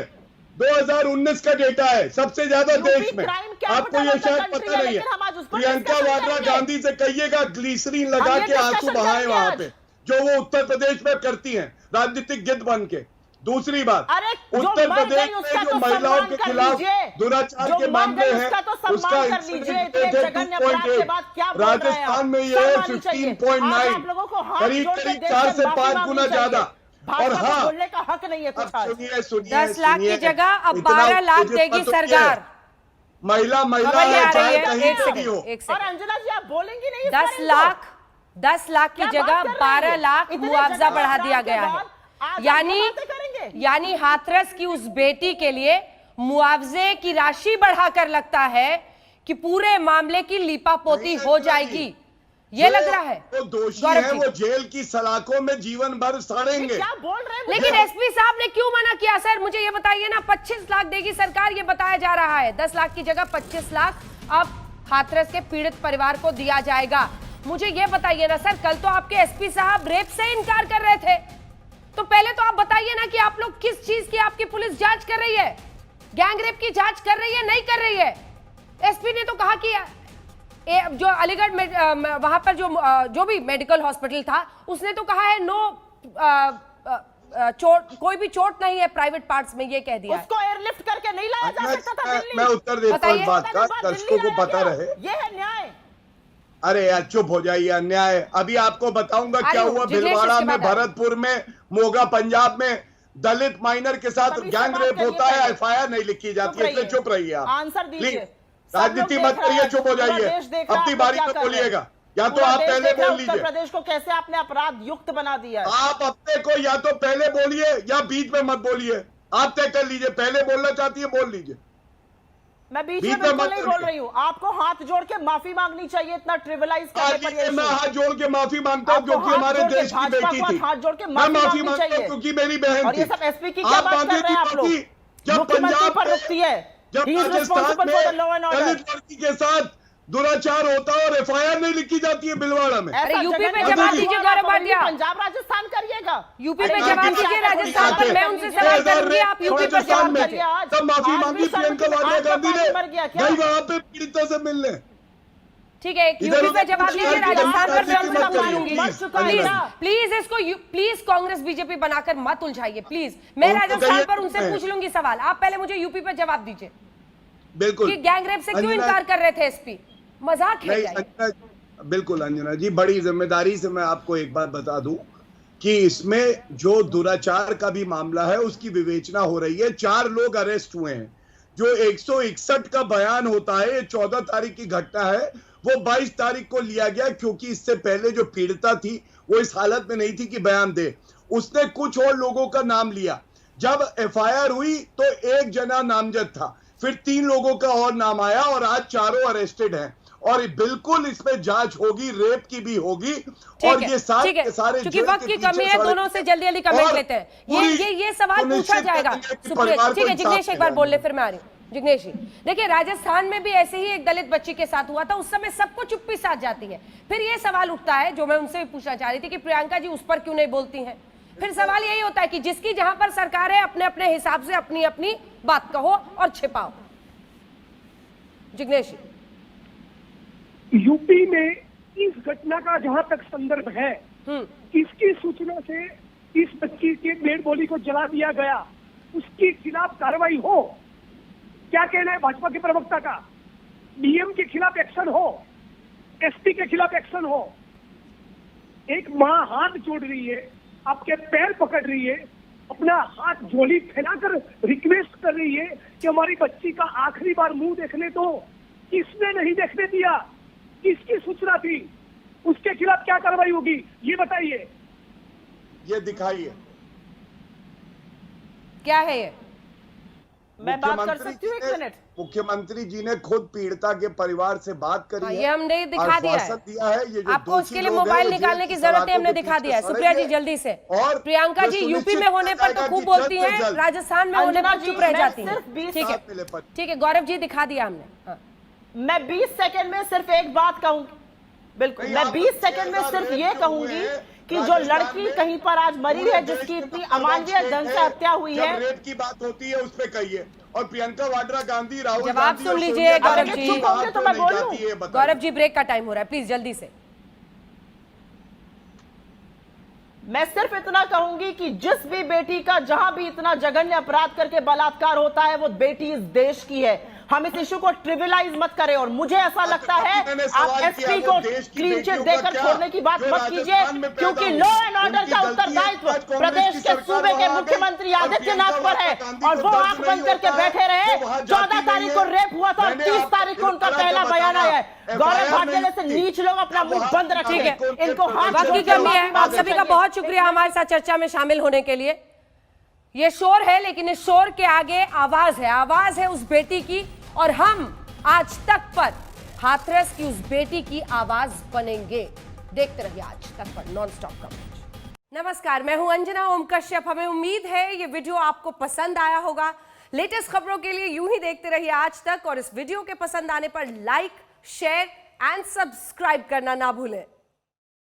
2019 का डेटा है, सबसे ज्यादा देश में। आपको ये शायद पता नहीं है। प्रियंका वाड्रा गांधी से कहिएगा ग्लिसरीन लगा के आंसू बहाए वहां पे, जो वो उत्तर प्रदेश में करती हैं राजनीतिक गिद्ध बन के। दूसरी बात, उत्तर प्रदेश में जो महिलाओं के खिलाफ दुराचार जो के मर मामले गए हैं उसका तो सम्मान उसका कर लीजिए। इतने इंसिडेंट जघन्य अपराध के बाद क्या बोल रहे हैं आप? राजस्थान में ये है 15.9, आप लोगों को हाथ करीब जोड़ के करीब देश 4 से से माफी 5 मांगनी गुना चाहिए। ज्यादा। और भाजपा को हाँ, बोलने का हक नहीं है कुछ अब आज। सुनिए 10 लाख की जगह अब 12 लाख देगी सरकार। महिला खबर ये आ रही चाहे है, कहीं एक से भी हो। सेकंड, एक और सेकंड। अंजना जी आप बोलेंगी नहीं इस 10 बारे में? लाख 10 लाख की क्या जगह बात कर रही 12 हैं? लाख इतने मुआवजा जगह बढ़ा अपराध दिया के गया बाद है। आज आप यानी ये बातें करेंगे? यानी हाथरस की उस बेटी के लिए मुआवजे की राशि बढ़ाकर लगता है कि पूरे मामले की लीपापोती हो जाएगी, ये लग रहा है। वो दोषी गौरव है, जी। वो जेल की सलाखों में जीवन भर सड़ेंगे। क्या बोल रहे हैं? लेकिन एसपी साहब ने क्यों मना किया? सर मुझे ये बताइए ना, 25 लाख देगी सरकार ये बताया जा रहा है, 10 लाख की जगह 25 लाख अब हाथरस के पीड़ित परिवार को दिया जाएगा। मुझे ये बताइए ना सर, कल तो आपके एसपी साहब रेप से इनकार कर रहे थे, तो पहले तो आप बताइए ना कि आप लोग किस चीज की आपकी पुलिस जांच कर रही है? गैंग रेप की जांच कर रही है, नहीं कर रही है? एसपी ने तो कहा कि जो अलीगढ़ में वहां पर जो भी मेडिकल हॉस्पिटल था उसने तो कहा है नो चोट, कोई भी चोट नहीं है प्राइवेट पार्ट्स में, ये कह दिया है। उसको एयरलिफ्ट करके नहीं लाया जा सकता था दिल्ली? मैं उत्तर देता हूँ इस बात का, दर्शकों को पता रहे। ये है न्याय। अरे यार चुप हो जाइए, अन्याय। अभी आपको बताऊंगा क्या हुआ भीलवाड़ा में, भरतपुर में, मोगा पंजाब में दलित माइनर के साथ गैंग रेप होता है, एफआईआर नहीं लिखी जाती है, इसलिए चुप रहिए आप। आंसर दीजिए। प्लीज राजनीति मत करिए, चुप हो जाइए। अपनी बारी में बोलिएगा, या तो आप पहले बोल लीजिए। उत्तर प्रदेश को कैसे आपने अपराध युक्त बना दिया है? आप अपने को या तो पहले बोलिए या बीच में मत बोलिए, आप तय कर लीजिए। पहले बोलना चाहती है बोल लीजिए। मैं बीच में बिल्कुल नहीं बोल रही हूँ। आपको हाथ जोड़ के माफी मांगनी चाहिए, इतना ट्रिविलाइज करने पर ये मैं हाथ जोड़ के माफी मांगता हूँ क्योंकि हमारे देश की बेटी थी। हाथ जोड़ के मैं माफी माफी मांगनी मांगता हूँ चाहिए। क्योंकि मेरी बहन और थी। ये सब एसपी की क्या बात कर रहे हैं आप लोग? जब मुख्यमंत्री पंजाब पर में, रुकती है, जब He is Rajasthan responsible for the law and में order। दलित लड़की के साथ दुराचार होता है और एफआईआर नहीं लिखी जाती है भीलवाड़ा में। अरे ऐसा यूपी जगह पे नहीं जवाब है। दीजिए गौरव भाटिया। पंजाब राजस्थान करिएगा। यूपी अरे पे जवाब यूपी दीजिए पे राजस्थान पर, मैं उनसे सवाल करूंगी, आप यूपी पर जवाब में दीजिए। तब माफी आज मांगी भी प्रियंका सब वाड्रा आज गांधी ने, मर गया क्या? गई वहां पे पीड़ितों से मिलने। ठीक है, यूपी पे जवाब दीजिए, राजस्थान पर मैं उनसे पूछूंगी। मर चुका है प्लीज ना। प्लीज इसको प्लीज कांग्रेस बीजेपी बनाकर मत उलझाइए प्लीज। मैं राजस्थान पर उनसे पूछ लूंगी सवाल, आप पहले मुझे यूपी पे जवाब दीजिए बिल्कुल कि गैंग रेप से क्यों इनकार कर रहे थे एसपी? मजाक है क्या ये? बिल्कुल अंजना जी, बड़ी जिम्मेदारी से मैं आपको एक बात बता दूं कि इसमें जो दुराचार का भी मामला है उसकी विवेचना हो रही है। 4 लोग अरेस्ट हुए हैं। जो 161 का बयान होता है, ये 14 तारीख की घटना है, वो 22 तारीख को लिया गया क्योंकि इससे पहले जो पीड़िता थी वो इस हालत में नहीं थी कि बयान दे। उसने कुछ और लोगों का नाम लिया। जब एफआईआर हुई तो 1 जना नामजद था, फिर 3 लोगों का और नाम आया और आज 4 अरेस्टेड हैं। और बिल्कुल इसमें जांच होगी, रेप की भी होगी। और ये सारे क्योंकि वक्त की कमी है, दोनों से जल्दी जल्दी कमेंट लेते हैं। ये सवाल पूछा जाएगा। ठीक है जिग्नेश, एक बार बोल ले फिर मैं आ रही हूँ। जिग्नेश जी, देखिए राजस्थान में भी ऐसे ही एक दलित बच्ची के साथ हुआ था, उस समय सबको चुप्पी साथ जाती है। फिर ये सवाल उठता है जो मैं उनसे भी पूछना चाह रही थी कि प्रियंका जी उस पर क्यों नहीं बोलती हैं? फिर सवाल यही होता है कि जिसकी जहां पर सरकार है अपने अपने हिसाब से अपनी अपनी बात कहो और छिपाओ। जिग्नेश, यूपी में इस घटना का जहां तक संदर्भ है, किसकी सूचना से इस बच्ची के डेड बॉडी को जला दिया गया, उसके खिलाफ कार्रवाई हो? क्या कहना है भाजपा के प्रवक्ता का? डीएम के खिलाफ एक्शन हो, एसपी के खिलाफ एक्शन हो। एक माँ हाथ जोड़ रही है, आपके पैर पकड़ रही है, अपना हाथ झोली फैलाकर रिक्वेस्ट कर रही है कि हमारी बच्ची का आखिरी बार मुंह देखने दो। किसने नहीं देखने दिया? किसकी सूचना थी? उसके खिलाफ क्या कार्रवाई होगी ये बताइए। ये दिखाइए क्या है ये? मैं बात कर सकती हूँ? 1 मिनट। मुख्यमंत्री जी ने खुद पीड़िता के परिवार से बात करी है। ये हमने दिखा दिया है। ये जो आपको उसके लिए मोबाइल निकालने की जरूरत है, हमने दिखा दिया है। सुप्रिया जी जल्दी से। और प्रियंका जी यूपी में होने पर तो खूब बोलती हैं, राजस्थान में होने पर चुप रह जाती हैं। ठीक है गौरव जी, दिखा दिया हमने। मैं 20 सेकंड में सिर्फ एक बात कहूंगी। बिल्कुल, मैं 20 सेकंड में सिर्फ ये कहूंगी कि जो लड़की कहीं पर आज मरी है, जिसकी इतनी अमानवीय ढंग से हत्या हुई है, रेप की बात होती है उस पे कहिए। और प्रियंका वाड्रा गांधी, राहुल जवाब सुन लीजिए गौरव जी। तो मैं बोलूं? गौरव जी ब्रेक का टाइम हो रहा है, प्लीज जल्दी से। मैं सिर्फ इतना कहूंगी कि जिस भी बेटी का जहां भी इतना जघन्य अपराध करके बलात्कार होता है वो बेटी इस देश की है। हम इस इशू को ट्रिविलाइज मत करें और मुझे ऐसा लगता है आप एसपी को क्लीन चिट देकर छोड़ने की बात मत कीजिए, क्योंकि लॉ एंड ऑर्डर का उत्तरदायित्व प्रदेश के सूबे के मुख्यमंत्री आदित्यनाथ पर है और वो आंख बंद करके बैठे रहे। 14 तारीख को रेप हुआ था और 30 तारीख को उनका पहला बयान आया है। गौरव भाटिया जैसे नीच लोग अपना मुंह बंद रखेंगे, इनको वक्त की कमी है। आप सभी का बहुत शुक्रिया हमारे साथ चर्चा में शामिल होने के लिए। ये शोर है लेकिन इस शोर के आगे आवाज है उस बेटी की, और हम आज तक पर हाथरस की उस बेटी की आवाज बनेंगे। देखते रहिए आज तक पर नॉन स्टॉप कवरेज। नमस्कार, मैं हूं अंजना ओम कश्यप। हमें उम्मीद है ये वीडियो आपको पसंद आया होगा। लेटेस्ट खबरों के लिए यूं ही देखते रहिए आज तक, और इस वीडियो के पसंद आने पर लाइक, शेयर एंड सब्सक्राइब करना ना भूलें।